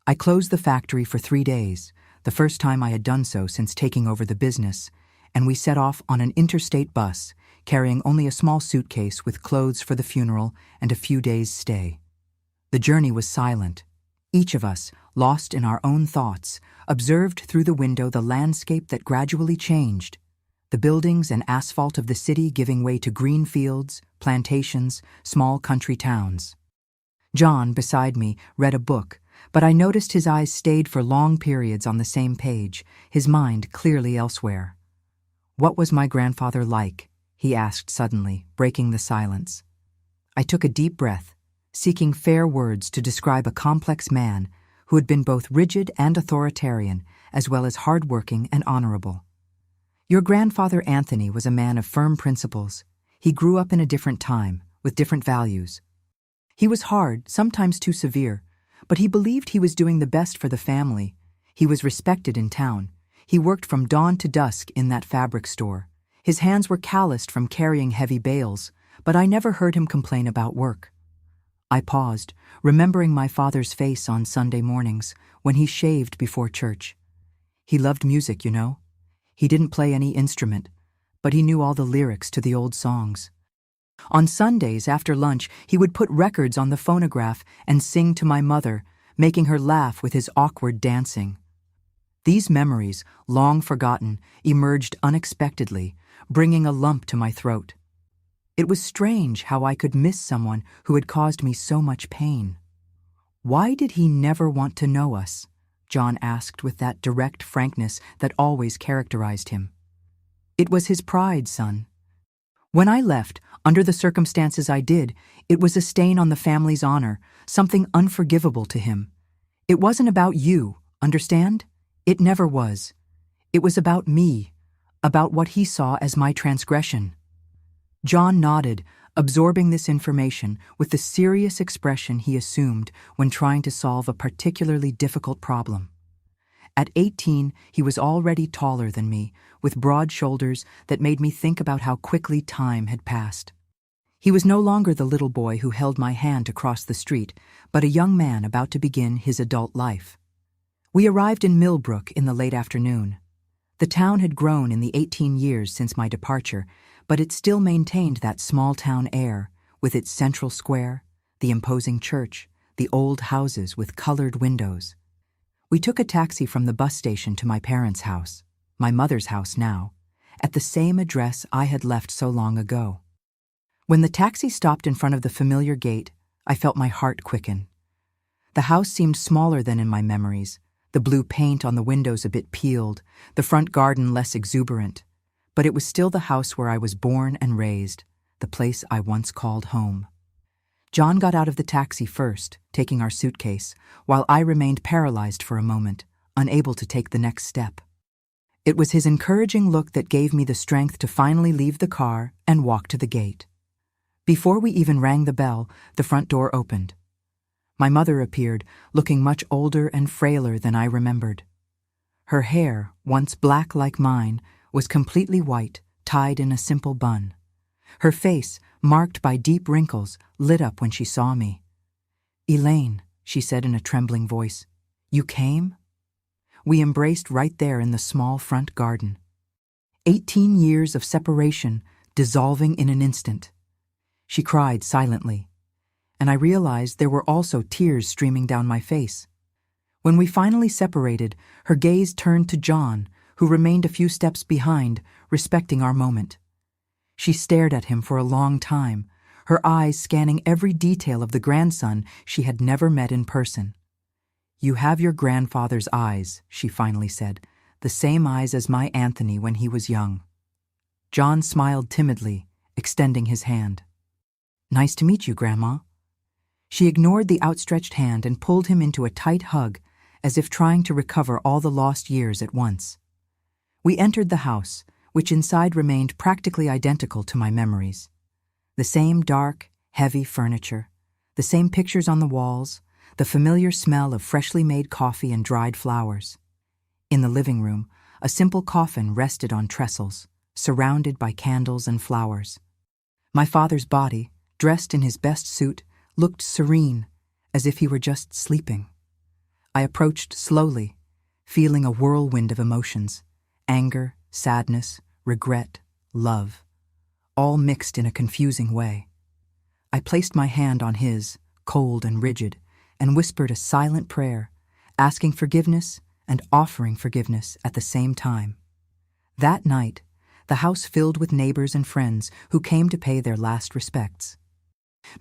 I closed the factory for 3 days, the first time I had done so since taking over the business, and we set off on an interstate bus, carrying only a small suitcase with clothes for the funeral and a few days' stay. The journey was silent. Each of us, lost in our own thoughts, observed through the window the landscape that gradually changed, the buildings and asphalt of the city giving way to green fields, plantations, small country towns. John, beside me, read a book, but I noticed his eyes stayed for long periods on the same page, his mind clearly elsewhere. "What was my grandfather like?" he asked suddenly, breaking the silence. I took a deep breath, seeking fair words to describe a complex man who had been both rigid and authoritarian, as well as hardworking and honorable. "Your grandfather Anthony was a man of firm principles. He grew up in a different time, with different values. He was hard, sometimes too severe, but he believed he was doing the best for the family. He was respected in town. He worked from dawn to dusk in that fabric store. His hands were calloused from carrying heavy bales, but I never heard him complain about work." I paused, remembering my father's face on Sunday mornings, when he shaved before church. He loved music, you know. He didn't play any instrument, but he knew all the lyrics to the old songs. On Sundays after lunch, he would put records on the phonograph and sing to my mother, making her laugh with his awkward dancing. These memories, long forgotten, emerged unexpectedly, bringing a lump to my throat. It was strange how I could miss someone who had caused me so much pain. "Why did he never want to know us?" John asked with that direct frankness that always characterized him. "It was his pride, son. When I left, under the circumstances I did, it was a stain on the family's honor, something unforgivable to him. It wasn't about you, understand? It never was. It was about me, about what he saw as my transgression." John nodded, absorbing this information with the serious expression he assumed when trying to solve a particularly difficult problem. At 18, he was already taller than me, with broad shoulders that made me think about how quickly time had passed. He was no longer the little boy who held my hand to cross the street, but a young man about to begin his adult life. We arrived in Millbrook in the late afternoon. The town had grown in the 18 years since my departure, but it still maintained that small-town air, with its central square, the imposing church, the old houses with colored windows. We took a taxi from the bus station to my parents' house, my mother's house now, at the same address I had left so long ago. When the taxi stopped in front of the familiar gate, I felt my heart quicken. The house seemed smaller than in my memories, the blue paint on the windows a bit peeled, the front garden less exuberant. But it was still the house where I was born and raised, the place I once called home. John got out of the taxi first, taking our suitcase, while I remained paralyzed for a moment, unable to take the next step. It was his encouraging look that gave me the strength to finally leave the car and walk to the gate. Before we even rang the bell, the front door opened. My mother appeared, looking much older and frailer than I remembered. Her hair, once black like mine, was completely white, tied in a simple bun. Her face, marked by deep wrinkles, lit up when she saw me. "Elaine," she said in a trembling voice, "you came?" We embraced right there in the small front garden. 18 years of separation dissolving in an instant. She cried silently, and I realized there were also tears streaming down my face. When we finally separated, her gaze turned to John, who remained a few steps behind, respecting our moment. She stared at him for a long time, her eyes scanning every detail of the grandson she had never met in person. "You have your grandfather's eyes," she finally said, "the same eyes as my Anthony when he was young." John smiled timidly, extending his hand. "Nice to meet you, Grandma." She ignored the outstretched hand and pulled him into a tight hug, as if trying to recover all the lost years at once. We entered the house, which inside remained practically identical to my memories. The same dark, heavy furniture, the same pictures on the walls, the familiar smell of freshly made coffee and dried flowers. In the living room, a simple coffin rested on trestles, surrounded by candles and flowers. My father's body, dressed in his best suit, looked serene, as if he were just sleeping. I approached slowly, feeling a whirlwind of emotions: anger, sadness, regret, love, all mixed in a confusing way. I placed my hand on his, cold and rigid, and whispered a silent prayer, asking forgiveness and offering forgiveness at the same time. That night, the house filled with neighbors and friends who came to pay their last respects.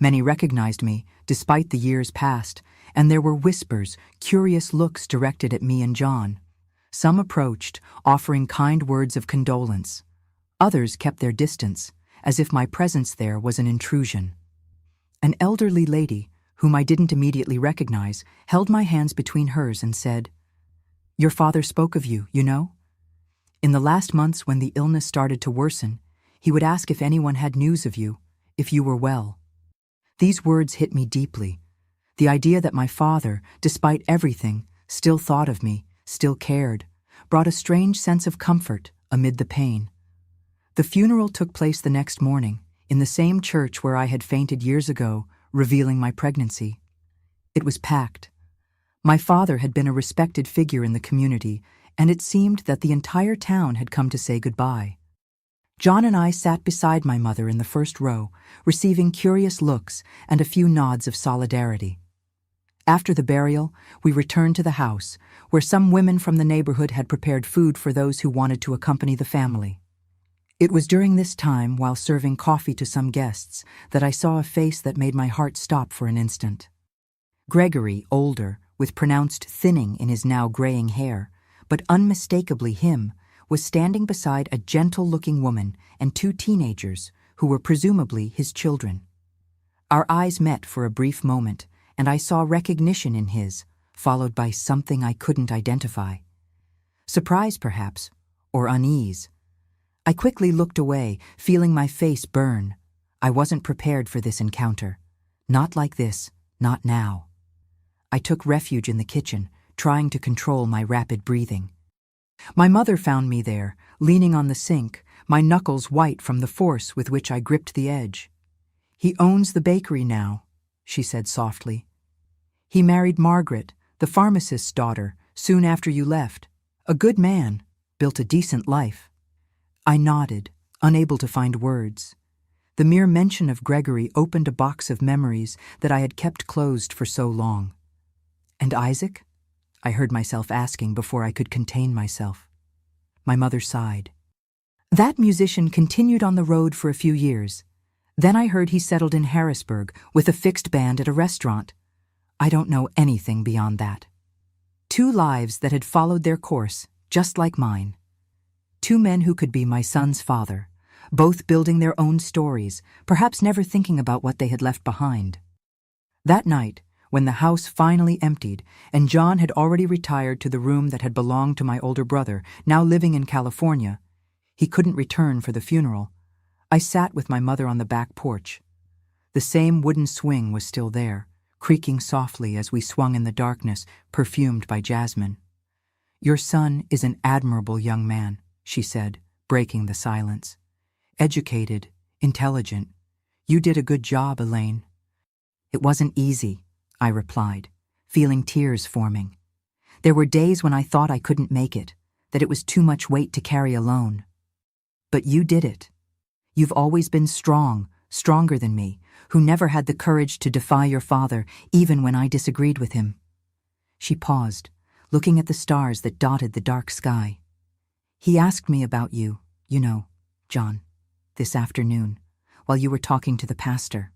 Many recognized me, despite the years past, and there were whispers, curious looks directed at me and John. Some approached, offering kind words of condolence. Others kept their distance, as if my presence there was an intrusion. An elderly lady, whom I didn't immediately recognize, held my hands between hers and said, "Your father spoke of you, you know? In the last months when the illness started to worsen, he would ask if anyone had news of you, if you were well." These words hit me deeply. The idea that my father, despite everything, still thought of me, still cared, brought a strange sense of comfort amid the pain. The funeral took place the next morning, in the same church where I had fainted years ago, revealing my pregnancy. It was packed. My father had been a respected figure in the community, and it seemed that the entire town had come to say goodbye. John and I sat beside my mother in the first row, receiving curious looks and a few nods of solidarity. After the burial, we returned to the house, where some women from the neighborhood had prepared food for those who wanted to accompany the family. It was during this time, while serving coffee to some guests, that I saw a face that made my heart stop for an instant. Gregory, older, with pronounced thinning in his now graying hair, but unmistakably him, was standing beside a gentle-looking woman and 2 teenagers who were presumably his children. Our eyes met for a brief moment, and I saw recognition in his, followed by something I couldn't identify. Surprise, perhaps, or unease. I quickly looked away, feeling my face burn. I wasn't prepared for this encounter. Not like this, not now. I took refuge in the kitchen, trying to control my rapid breathing. My mother found me there, leaning on the sink, my knuckles white from the force with which I gripped the edge. "He owns the bakery now," she said softly. "He married Margaret, the pharmacist's daughter, soon after you left. A good man, built a decent life." I nodded, unable to find words. The mere mention of Gregory opened a box of memories that I had kept closed for so long. "And Isaac?" I heard myself asking before I could contain myself. My mother sighed. "That musician continued on the road for a few years. Then I heard he settled in Harrisburg with a fixed band at a restaurant. I don't know anything beyond that." 2 lives that had followed their course, just like mine. 2 men who could be my son's father, both building their own stories, perhaps never thinking about what they had left behind. That night, when the house finally emptied and John had already retired to the room that had belonged to my older brother, now living in California, he couldn't return for the funeral. I sat with my mother on the back porch. The same wooden swing was still there, creaking softly as we swung in the darkness, perfumed by jasmine. "Your son is an admirable young man," she said, breaking the silence. "Educated, intelligent. You did a good job, Elaine." "It wasn't easy," I replied, feeling tears forming. "There were days when I thought I couldn't make it, that it was too much weight to carry alone. But you did it. You've always been strong, stronger than me, who never had the courage to defy your father, even when I disagreed with him." She paused, looking at the stars that dotted the dark sky. "He asked me about you, John, this afternoon, while you were talking to the pastor.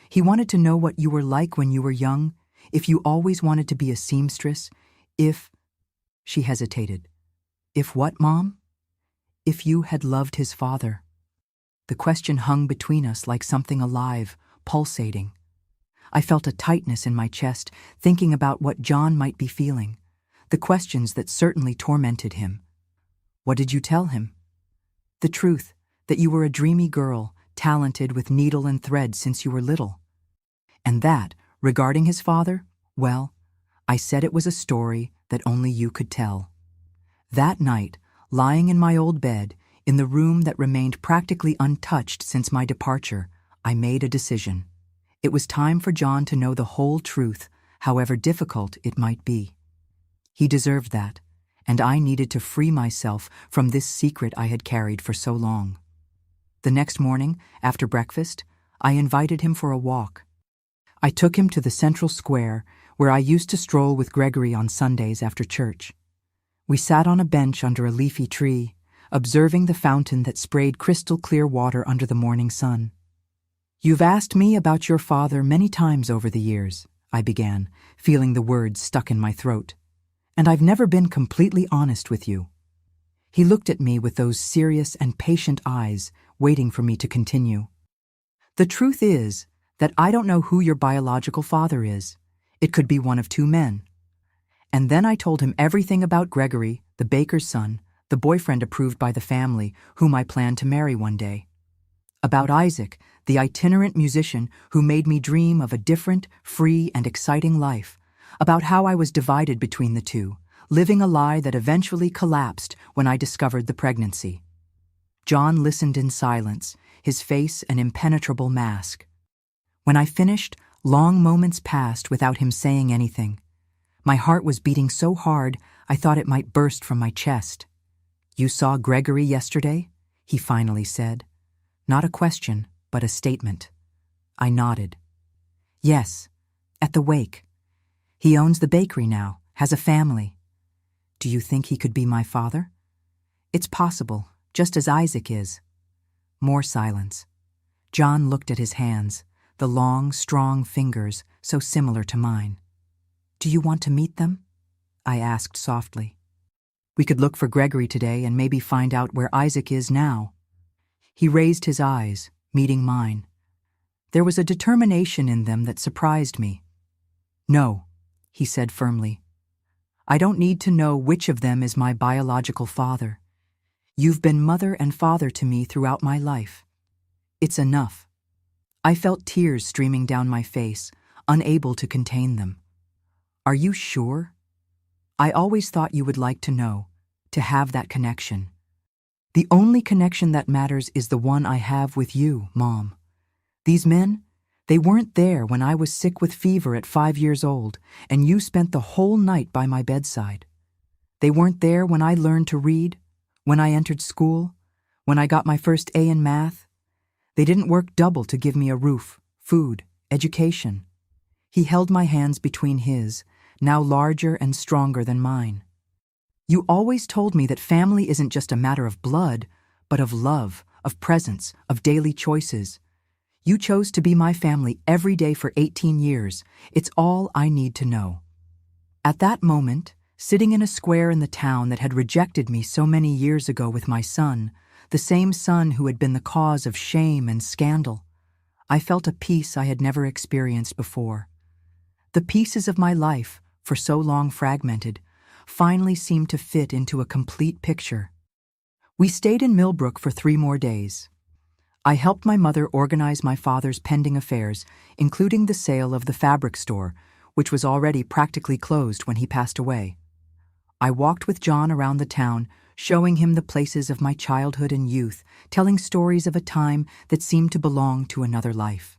He wanted to know what you were like when you were young, if you always wanted to be a seamstress, if—" She hesitated. "If what, Mom?" "If you had loved his father." The question hung between us like something alive, pulsating. I felt a tightness in my chest, thinking about what John might be feeling, the questions that certainly tormented him. "What did you tell him?" "The truth, that you were a dreamy girl, talented with needle and thread since you were little. And that, regarding his father, well, I said it was a story that only you could tell." That night, lying in my old bed, in the room that remained practically untouched since my departure, I made a decision. It was time for John to know the whole truth, however difficult it might be. He deserved that, and I needed to free myself from this secret I had carried for so long. The next morning, after breakfast, I invited him for a walk. I took him to the central square, where I used to stroll with Gregory on Sundays after church. We sat on a bench under a leafy tree, observing the fountain that sprayed crystal-clear water under the morning sun. "You've asked me about your father many times over the years," I began, feeling the words stuck in my throat. "And I've never been completely honest with you." He looked at me with those serious and patient eyes, waiting for me to continue. "The truth is that I don't know who your biological father is. It could be one of 2 men." And then I told him everything about Gregory, the baker's son, the boyfriend approved by the family, whom I planned to marry one day. About Isaac, the itinerant musician who made me dream of a different, free, and exciting life. About how I was divided between the 2, living a lie that eventually collapsed when I discovered the pregnancy. John listened in silence, his face an impenetrable mask. When I finished, long moments passed without him saying anything. My heart was beating so hard I thought it might burst from my chest. "You saw Gregory yesterday?" he finally said. Not a question, but a statement. I nodded. "Yes, at the wake. He owns the bakery now, has a family. Do you think he could be my father?" "It's possible, just as Isaac is." More silence. John looked at his hands, the long, strong fingers so similar to mine. "Do you want to meet them?" I asked softly. "We could look for Gregory today and maybe find out where Isaac is now." He raised his eyes, meeting mine. There was a determination in them that surprised me. "No," he said firmly. "I don't need to know which of them is my biological father. You've been mother and father to me throughout my life. It's enough." I felt tears streaming down my face, unable to contain them. "Are you sure? I always thought you would like to know, to have that connection. The only connection that matters is the one I have with you, Mom. These men, they weren't there when I was sick with fever at 5 years old, and you spent the whole night by my bedside. They weren't there when I learned to read, when I entered school, when I got my first A in math. They didn't work double to give me a roof, food, education." He held my hands between his, now larger and stronger than mine. "You always told me that family isn't just a matter of blood, but of love, of presence, of daily choices. You chose to be my family every day for 18 years. It's all I need to know." At that moment, sitting in a square in the town that had rejected me so many years ago with my son, the same son who had been the cause of shame and scandal, I felt a peace I had never experienced before. The pieces of my life, for so long fragmented, finally seemed to fit into a complete picture. We stayed in Millbrook for 3 more days. I helped my mother organize my father's pending affairs, including the sale of the fabric store, which was already practically closed when he passed away. I walked with John around the town, showing him the places of my childhood and youth, telling stories of a time that seemed to belong to another life.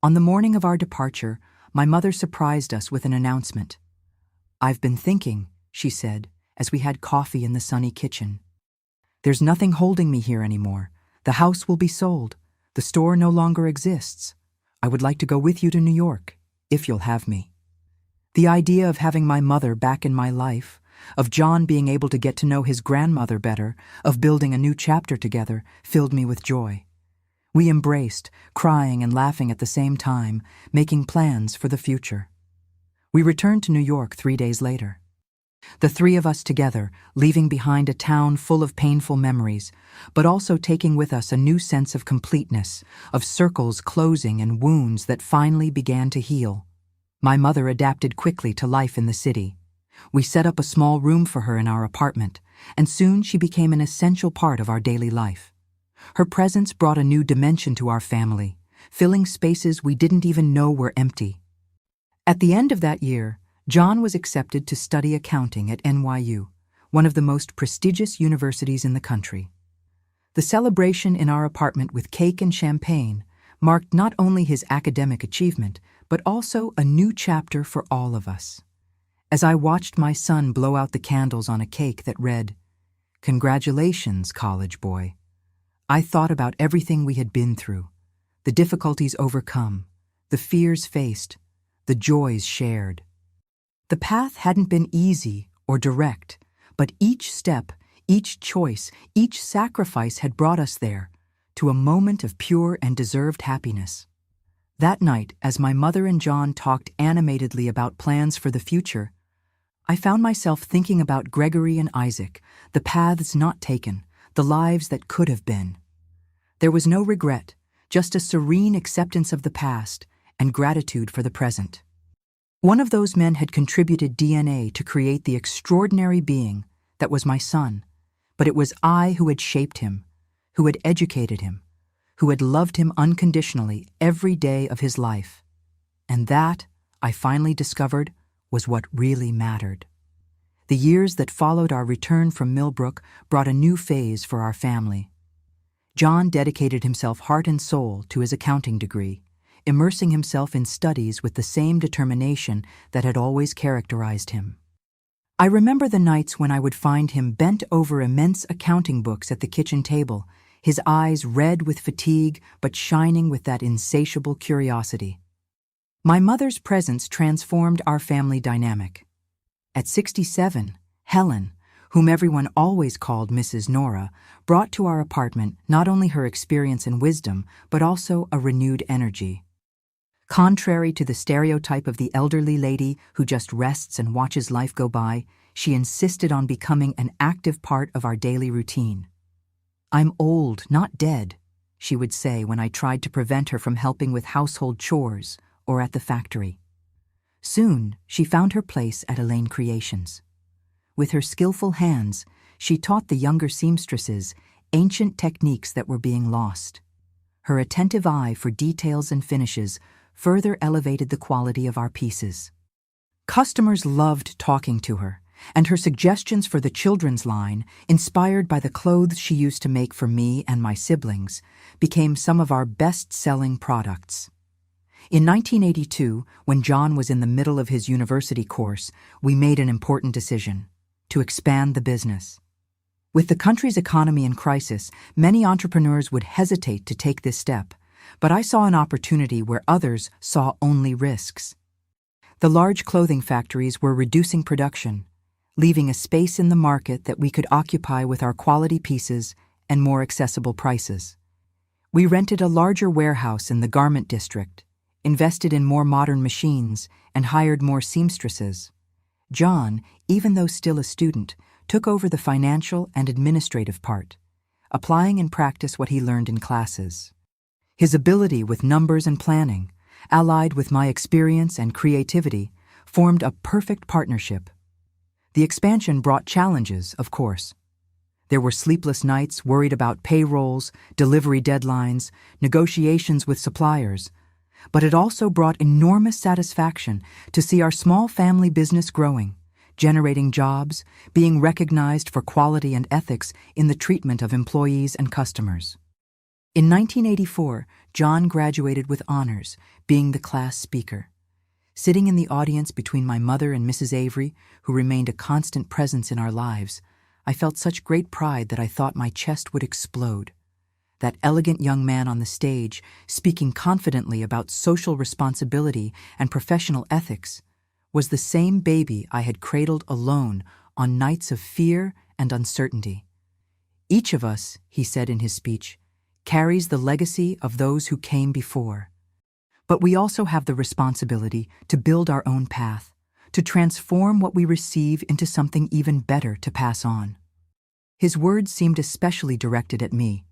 On the morning of our departure, my mother surprised us with an announcement. "I've been thinking," she said, as we had coffee in the sunny kitchen. "There's nothing holding me here anymore. The house will be sold. The store no longer exists. I would like to go with you to New York, if you'll have me." The idea of having my mother back in my life, of John being able to get to know his grandmother better, of building a new chapter together, filled me with joy. We embraced, crying and laughing at the same time, making plans for the future. We returned to New York 3 days later. The 3 of us together, leaving behind a town full of painful memories, but also taking with us a new sense of completeness, of circles closing and wounds that finally began to heal. My mother adapted quickly to life in the city. We set up a small room for her in our apartment, and soon she became an essential part of our daily life. Her presence brought a new dimension to our family, filling spaces we didn't even know were empty. At the end of that year, John was accepted to study accounting at NYU, one of the most prestigious universities in the country. The celebration in our apartment with cake and champagne marked not only his academic achievement, but also a new chapter for all of us. As I watched my son blow out the candles on a cake that read, "Congratulations, college boy," I thought about everything we had been through, the difficulties overcome, the fears faced, the joys shared. The path hadn't been easy or direct, but each step, each choice, each sacrifice had brought us there, to a moment of pure and deserved happiness. That night, as my mother and John talked animatedly about plans for the future, I found myself thinking about Gregory and Isaac, the paths not taken, the lives that could have been. There was no regret, just a serene acceptance of the past and gratitude for the present. One of those men had contributed DNA to create the extraordinary being that was my son, but it was I who had shaped him, who had educated him, who had loved him unconditionally every day of his life. And that, I finally discovered, was what really mattered. The years that followed our return from Millbrook brought a new phase for our family. John dedicated himself heart and soul to his accounting degree, immersing himself in studies with the same determination that had always characterized him. I remember the nights when I would find him bent over immense accounting books at the kitchen table, his eyes red with fatigue but shining with that insatiable curiosity. My mother's presence transformed our family dynamic. At 67, Helen, whom everyone always called Mrs. Nora, brought to our apartment not only her experience and wisdom, but also a renewed energy. Contrary to the stereotype of the elderly lady who just rests and watches life go by, she insisted on becoming an active part of our daily routine. "I'm old, not dead," she would say when I tried to prevent her from helping with household chores or at the factory. Soon, she found her place at Elaine Creations. With her skillful hands, she taught the younger seamstresses ancient techniques that were being lost. Her attentive eye for details and finishes further elevated the quality of our pieces. Customers loved talking to her, and her suggestions for the children's line, inspired by the clothes she used to make for me and my siblings, became some of our best-selling products. In 1982, when John was in the middle of his university course, we made an important decision: to expand the business. With the country's economy in crisis, many entrepreneurs would hesitate to take this step, but I saw an opportunity where others saw only risks. The large clothing factories were reducing production, leaving a space in the market that we could occupy with our quality pieces and more accessible prices. We rented a larger warehouse in the garment district, invested in more modern machines, and hired more seamstresses. John, even though still a student, took over the financial and administrative part, applying in practice what he learned in classes. His ability with numbers and planning, allied with my experience and creativity, formed a perfect partnership. The expansion brought challenges, of course. There were sleepless nights worried about payrolls, delivery deadlines, negotiations with suppliers, but it also brought enormous satisfaction to see our small family business growing, generating jobs, being recognized for quality and ethics in the treatment of employees and customers. In 1984, John graduated with honors, being the class speaker. Sitting in the audience between my mother and Mrs. Avery, who remained a constant presence in our lives, I felt such great pride that I thought my chest would explode. That elegant young man on the stage, speaking confidently about social responsibility and professional ethics, was the same baby I had cradled alone on nights of fear and uncertainty. Each of us, he said in his speech, carries the legacy of those who came before. But we also have the responsibility to build our own path, to transform what we receive into something even better to pass on. His words seemed especially directed at me,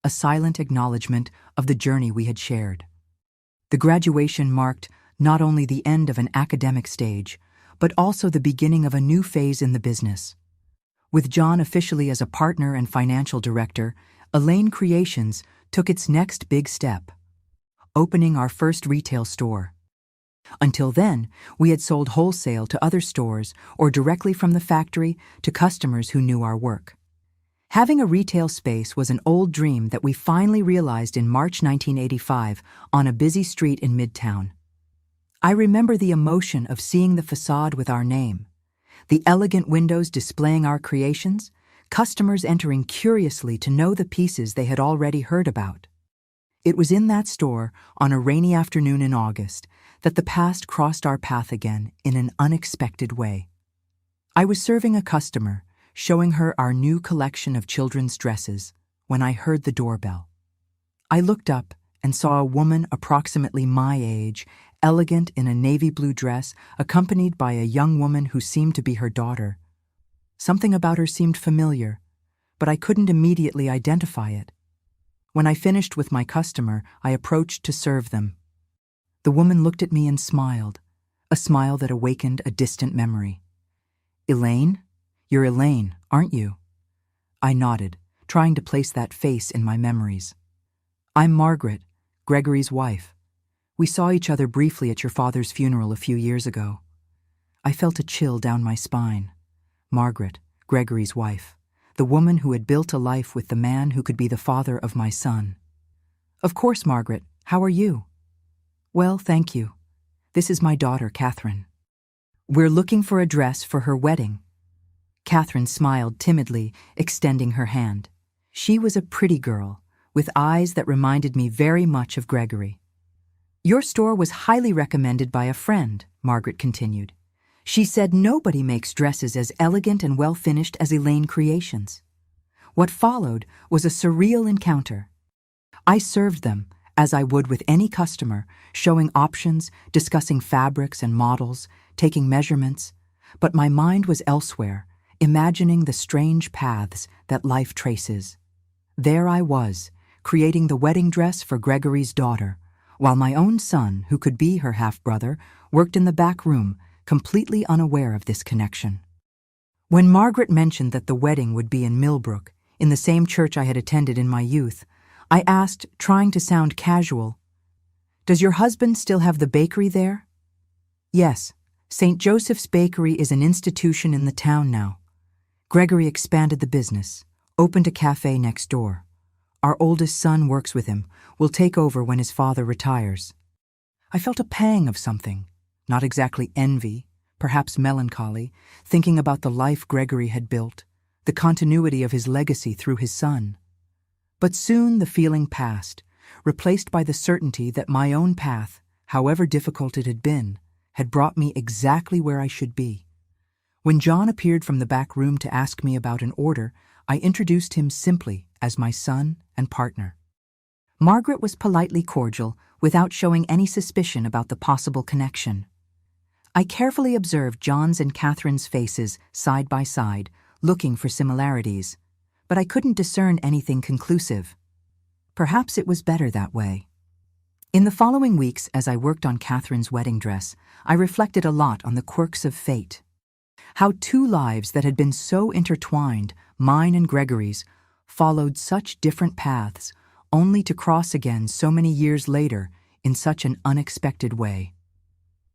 a silent acknowledgement of the journey we had shared. The graduation marked not only the end of an academic stage, but also the beginning of a new phase in the business. With John officially as a partner and financial director, Elaine Creations took its next big step, opening our first retail store. Until then, we had sold wholesale to other stores or directly from the factory to customers who knew our work. Having a retail space was an old dream that we finally realized in March 1985 on a busy street in Midtown. I remember the emotion of seeing the facade with our name, the elegant windows displaying our creations, customers entering curiously to know the pieces they had already heard about. It was in that store, on a rainy afternoon in August, that the past crossed our path again in an unexpected way. I was serving a customer, showing her our new collection of children's dresses, when I heard the doorbell. I looked up and saw a woman approximately my age, elegant in a navy blue dress, accompanied by a young woman who seemed to be her daughter. Something about her seemed familiar, but I couldn't immediately identify it. When I finished with my customer, I approached to serve them. The woman looked at me and smiled, a smile that awakened a distant memory. "Elaine? You're Elaine, aren't you?" I nodded, trying to place that face in my memories. "I'm Margaret, Gregory's wife. We saw each other briefly at your father's funeral a few years ago." I felt a chill down my spine. Margaret, Gregory's wife, the woman who had built a life with the man who could be the father of my son. "Of course, Margaret. How are you?" "Well, thank you. This is my daughter, Catherine. We're looking for a dress for her wedding." Catherine smiled timidly, extending her hand. She was a pretty girl, with eyes that reminded me very much of Gregory. "Your store was highly recommended by a friend," Margaret continued. "She said nobody makes dresses as elegant and well-finished as Elaine Creations." What followed was a surreal encounter. I served them, as I would with any customer, showing options, discussing fabrics and models, taking measurements, but my mind was elsewhere, imagining the strange paths that life traces. There I was, creating the wedding dress for Gregory's daughter, while my own son, who could be her half-brother, worked in the back room, completely unaware of this connection. When Margaret mentioned that the wedding would be in Millbrook, in the same church I had attended in my youth, I asked, trying to sound casual, "Does your husband still have the bakery there?" "Yes, St. Joseph's Bakery is an institution in the town now. Gregory expanded the business, opened a cafe next door. Our oldest son works with him, will take over when his father retires." I felt a pang of something, not exactly envy, perhaps melancholy, thinking about the life Gregory had built, the continuity of his legacy through his son. But soon the feeling passed, replaced by the certainty that my own path, however difficult it had been, had brought me exactly where I should be. When John appeared from the back room to ask me about an order, I introduced him simply as my son and partner. Margaret was politely cordial, without showing any suspicion about the possible connection. I carefully observed John's and Catherine's faces side by side, looking for similarities, but I couldn't discern anything conclusive. Perhaps it was better that way. In the following weeks, as I worked on Catherine's wedding dress, I reflected a lot on the quirks of fate. How two lives that had been so intertwined, mine and Gregory's, followed such different paths, only to cross again so many years later in such an unexpected way.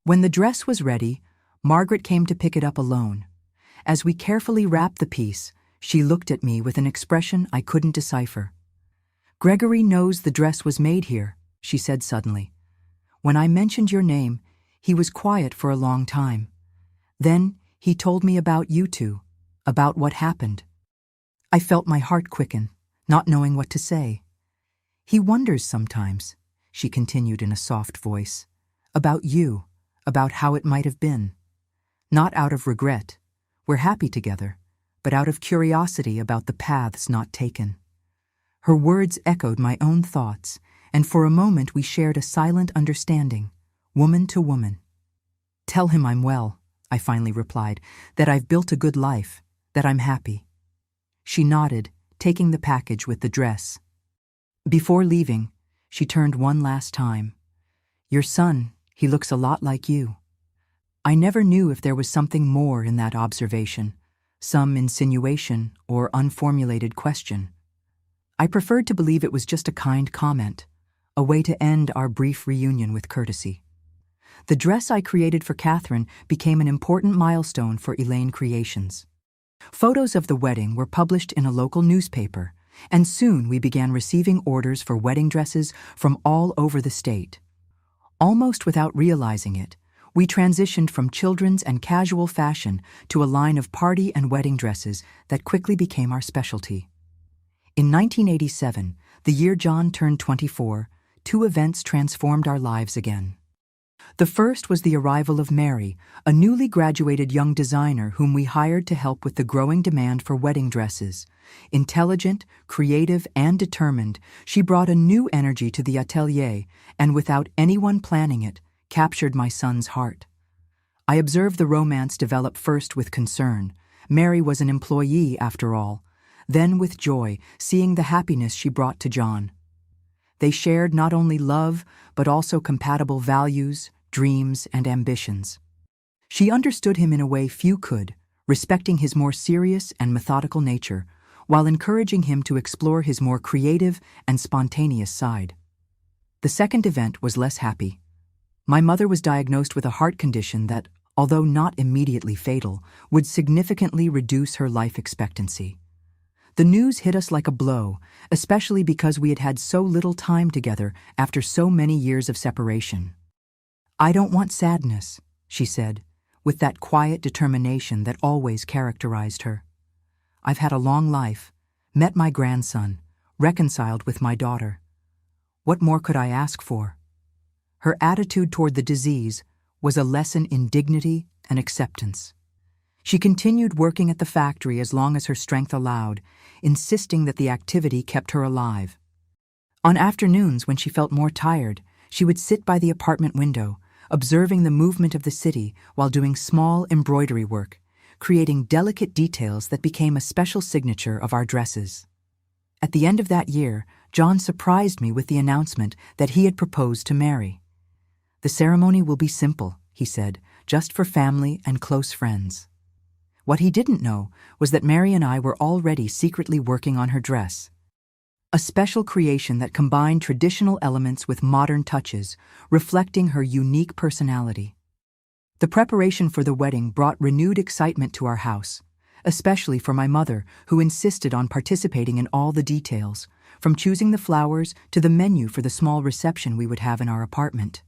When the dress was ready, Margaret came to pick it up alone. As we carefully wrapped the piece, she looked at me with an expression I couldn't decipher. "Gregory knows the dress was made here," she said suddenly. "When I mentioned your name, he was quiet for a long time. Then he told me about you two, about what happened." I felt my heart quicken, not knowing what to say. "He wonders sometimes," she continued in a soft voice, "about you, about how it might have been. Not out of regret, we're happy together, but out of curiosity about the paths not taken." Her words echoed my own thoughts, and for a moment we shared a silent understanding, woman to woman. "Tell him I'm well," I finally replied, "that I've built a good life, that I'm happy." She nodded, taking the package with the dress. Before leaving, she turned one last time. "Your son, he looks a lot like you." I never knew if there was something more in that observation, some insinuation or unformulated question. I preferred to believe it was just a kind comment, a way to end our brief reunion with courtesy. The dress I created for Catherine became an important milestone for Elaine Creations. Photos of the wedding were published in a local newspaper, and soon we began receiving orders for wedding dresses from all over the state. Almost without realizing it, we transitioned from children's and casual fashion to a line of party and wedding dresses that quickly became our specialty. In 1987, the year John turned 24, two events transformed our lives again. The first was the arrival of Mary, a newly graduated young designer whom we hired to help with the growing demand for wedding dresses. Intelligent, creative, and determined, she brought a new energy to the atelier and, without anyone planning it, captured my son's heart. I observed the romance develop first with concern. Mary was an employee, after all. Then with joy, seeing the happiness she brought to John. They shared not only love, but also compatible values, dreams, and ambitions. She understood him in a way few could, respecting his more serious and methodical nature, while encouraging him to explore his more creative and spontaneous side. The second event was less happy. My mother was diagnosed with a heart condition that, although not immediately fatal, would significantly reduce her life expectancy. The news hit us like a blow, especially because we had had so little time together after so many years of separation. "I don't want sadness," she said, with that quiet determination that always characterized her. "I've had a long life, met my grandson, reconciled with my daughter. What more could I ask for?" Her attitude toward the disease was a lesson in dignity and acceptance. She continued working at the factory as long as her strength allowed, insisting that the activity kept her alive. On afternoons when she felt more tired, she would sit by the apartment window, observing the movement of the city while doing small embroidery work, creating delicate details that became a special signature of our dresses. At the end of that year, John surprised me with the announcement that he had proposed to Mary. "The ceremony will be simple," he said, "just for family and close friends." What he didn't know was that Mary and I were already secretly working on her dress. A special creation that combined traditional elements with modern touches, reflecting her unique personality. The preparation for the wedding brought renewed excitement to our house, especially for my mother, who insisted on participating in all the details, from choosing the flowers to the menu for the small reception we would have in our apartment.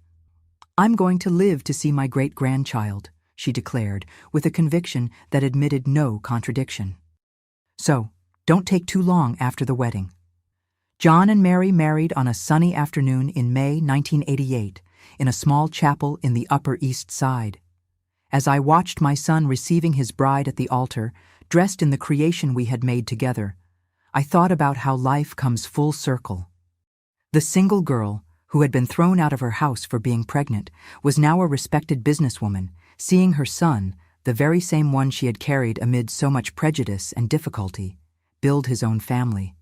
"I'm going to live to see my great-grandchild," she declared, with a conviction that admitted no contradiction. So, don't take too long after the wedding. John and Mary married on a sunny afternoon in May 1988 in a small chapel in the Upper East Side. As I watched my son receiving his bride at the altar, dressed in the creation we had made together, I thought about how life comes full circle. The single girl, who had been thrown out of her house for being pregnant, was now a respected businesswoman, seeing her son, the very same one she had carried amid so much prejudice and difficulty, build his own family.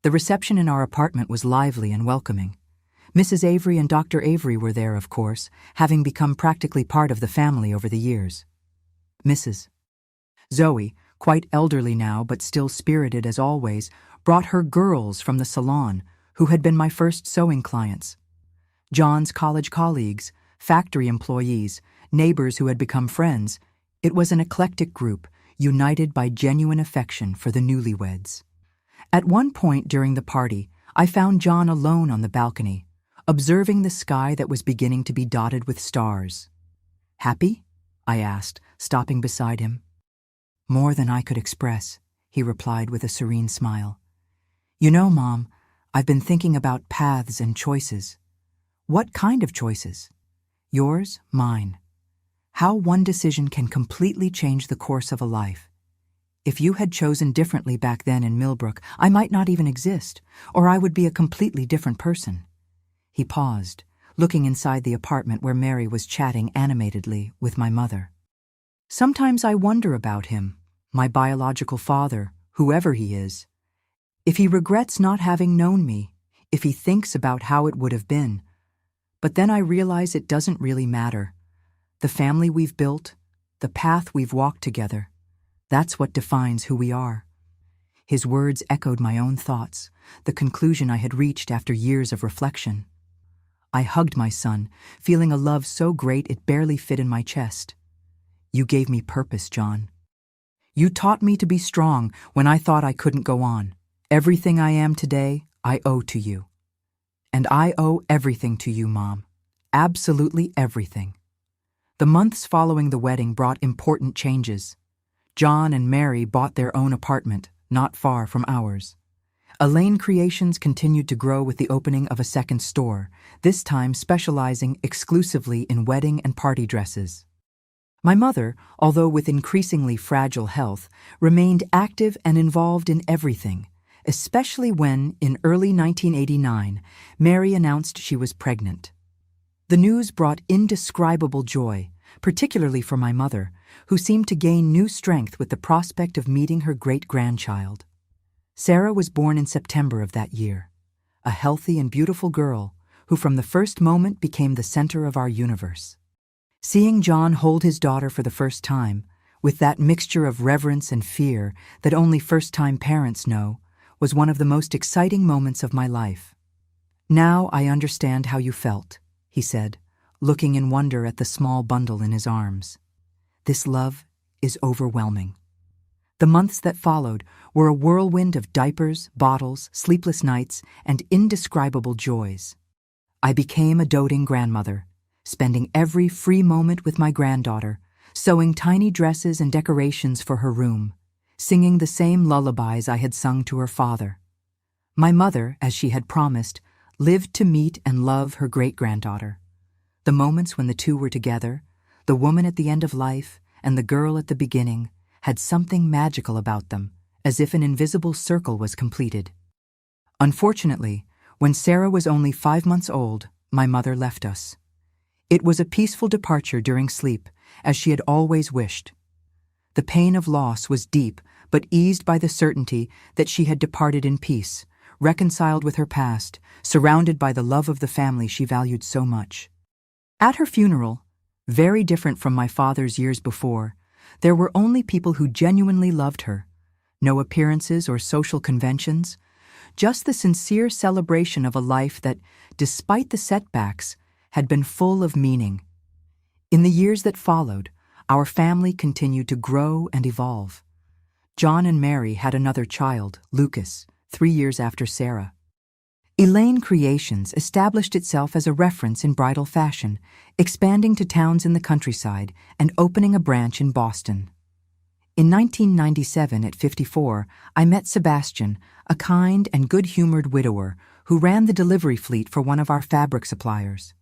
The reception in our apartment was lively and welcoming. Mrs. Avery and Dr. Avery were there, of course, having become practically part of the family over the years. Mrs. Zoe, quite elderly now but still spirited as always, brought her girls from the salon, who had been my first sewing clients. John's college colleagues, factory employees, neighbors who had become friends. It was an eclectic group, united by genuine affection for the newlyweds. At one point during the party, I found John alone on the balcony, observing the sky that was beginning to be dotted with stars. "Happy?" I asked, stopping beside him. "More than I could express," he replied with a serene smile. "You know, Mom, I've been thinking about paths and choices." "What kind of choices?" "Yours, mine. How one decision can completely change the course of a life. If you had chosen differently back then in Millbrook, I might not even exist, or I would be a completely different person." He paused, looking inside the apartment where Mary was chatting animatedly with my mother. "Sometimes I wonder about him, my biological father, whoever he is. If he regrets not having known me, if he thinks about how it would have been. But then I realize it doesn't really matter. The family we've built, the path we've walked together, that's what defines who we are." His words echoed my own thoughts, the conclusion I had reached after years of reflection. I hugged my son, feeling a love so great it barely fit in my chest. "You gave me purpose, John. You taught me to be strong when I thought I couldn't go on. Everything I am today, I owe to you. And I owe everything to you, Mom. Absolutely everything." The months following the wedding brought important changes. John and Mary bought their own apartment, not far from ours. Elaine Creations continued to grow with the opening of a second store, this time specializing exclusively in wedding and party dresses. My mother, although with increasingly fragile health, remained active and involved in everything, especially when, in early 1989, Mary announced she was pregnant. The news brought indescribable joy, particularly for my mother, who seemed to gain new strength with the prospect of meeting her great-grandchild. Sarah was born in September of that year, a healthy and beautiful girl who from the first moment became the center of our universe. Seeing John hold his daughter for the first time, with that mixture of reverence and fear that only first-time parents know, was one of the most exciting moments of my life. "Now I understand how you felt," he said, looking in wonder at the small bundle in his arms. "This love is overwhelming." The months that followed were a whirlwind of diapers, bottles, sleepless nights, and indescribable joys. I became a doting grandmother, spending every free moment with my granddaughter, sewing tiny dresses and decorations for her room, singing the same lullabies I had sung to her father. My mother, as she had promised, lived to meet and love her great-granddaughter. The moments when the two were together, the woman at the end of life and the girl at the beginning, had something magical about them, as if an invisible circle was completed. Unfortunately, when Sarah was only 5 months old, my mother left us. It was a peaceful departure during sleep, as she had always wished. The pain of loss was deep, but eased by the certainty that she had departed in peace, reconciled with her past, surrounded by the love of the family she valued so much. At her funeral, very different from my father's years before, there were only people who genuinely loved her. No appearances or social conventions, just the sincere celebration of a life that, despite the setbacks, had been full of meaning. In the years that followed, our family continued to grow and evolve. John and Mary had another child, Lucas, 3 years after Sarah. Elaine Creations established itself as a reference in bridal fashion, expanding to towns in the countryside and opening a branch in Boston. In 1997, at 54, I met Sebastian, a kind and good-humored widower who ran the delivery fleet for one of our fabric suppliers.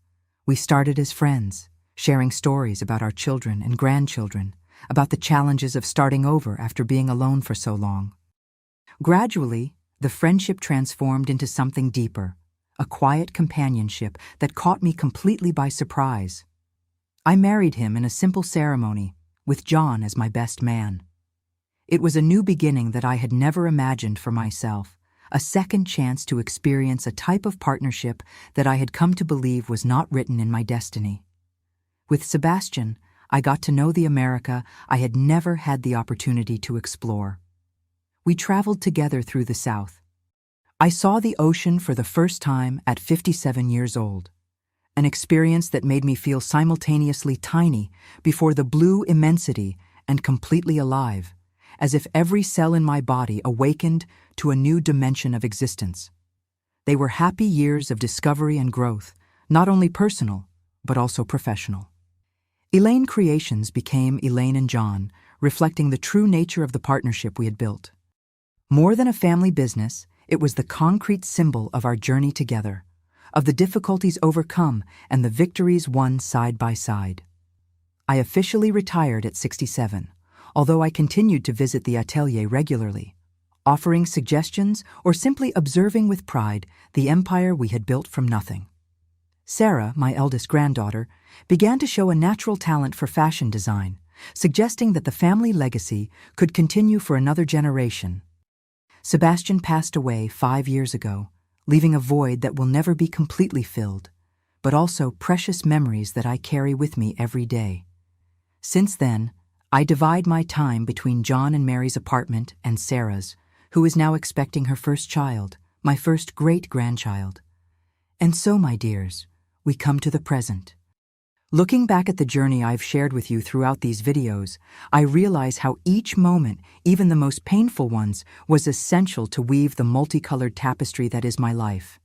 We started as friends, sharing stories about our children and grandchildren, about the challenges of starting over after being alone for so long. Gradually, the friendship transformed into something deeper, a quiet companionship that caught me completely by surprise. I married him in a simple ceremony, with John as my best man. It was a new beginning that I had never imagined for myself, a second chance to experience a type of partnership that I had come to believe was not written in my destiny. With Sebastian, I got to know the America I had never had the opportunity to explore. We traveled together through the South. I saw the ocean for the first time at 57 years old, an experience that made me feel simultaneously tiny before the blue immensity and completely alive, as if every cell in my body awakened to a new dimension of existence. They were happy years of discovery and growth, not only personal, but also professional. Elaine Creations became Elaine and John, reflecting the true nature of the partnership we had built. More than a family business, it was the concrete symbol of our journey together, of the difficulties overcome and the victories won side by side. I officially retired at 67, although I continued to visit the atelier regularly, offering suggestions or simply observing with pride the empire we had built from nothing. Sarah, my eldest granddaughter, began to show a natural talent for fashion design, suggesting that the family legacy could continue for another generation. Sebastian passed away 5 years ago, leaving a void that will never be completely filled, but also precious memories that I carry with me every day. Since then, I divide my time between John and Mary's apartment and Sarah's, who is now expecting her first child, my first great-grandchild. And so, my dears, we come to the present. Looking back at the journey I've shared with you throughout these videos, I realize how each moment, even the most painful ones, was essential to weave the multicolored tapestry that is my life.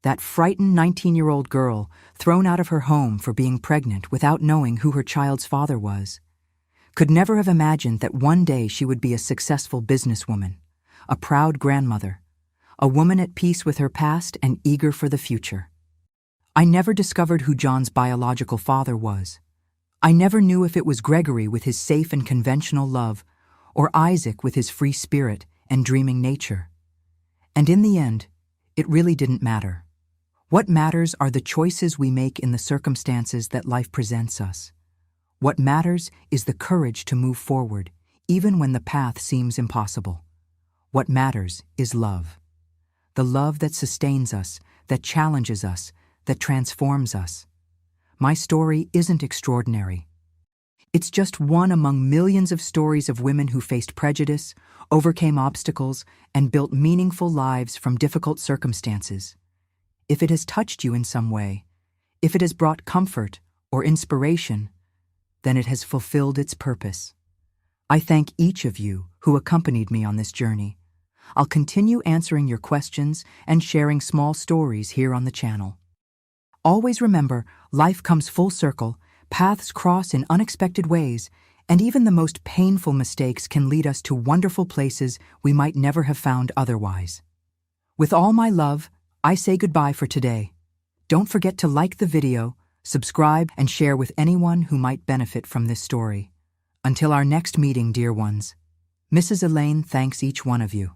That frightened 19-year-old girl, thrown out of her home for being pregnant without knowing who her child's father was, could never have imagined that one day she would be a successful businesswoman, a proud grandmother, a woman at peace with her past and eager for the future. I never discovered who John's biological father was. I never knew if it was Gregory with his safe and conventional love, or Isaac with his free spirit and dreaming nature. And in the end, it really didn't matter. What matters are the choices we make in the circumstances that life presents us. What matters is the courage to move forward, even when the path seems impossible. What matters is love. The love that sustains us, that challenges us, that transforms us. My story isn't extraordinary. It's just one among millions of stories of women who faced prejudice, overcame obstacles, and built meaningful lives from difficult circumstances. If it has touched you in some way, if it has brought comfort or inspiration, then it has fulfilled its purpose. I thank each of you who accompanied me on this journey. I'll continue answering your questions and sharing small stories here on the channel. Always remember, life comes full circle, paths cross in unexpected ways, and even the most painful mistakes can lead us to wonderful places we might never have found otherwise. With all my love, I say goodbye for today. Don't forget to like the video, subscribe, and share with anyone who might benefit from this story. Until our next meeting, dear ones, Mrs. Elaine thanks each one of you.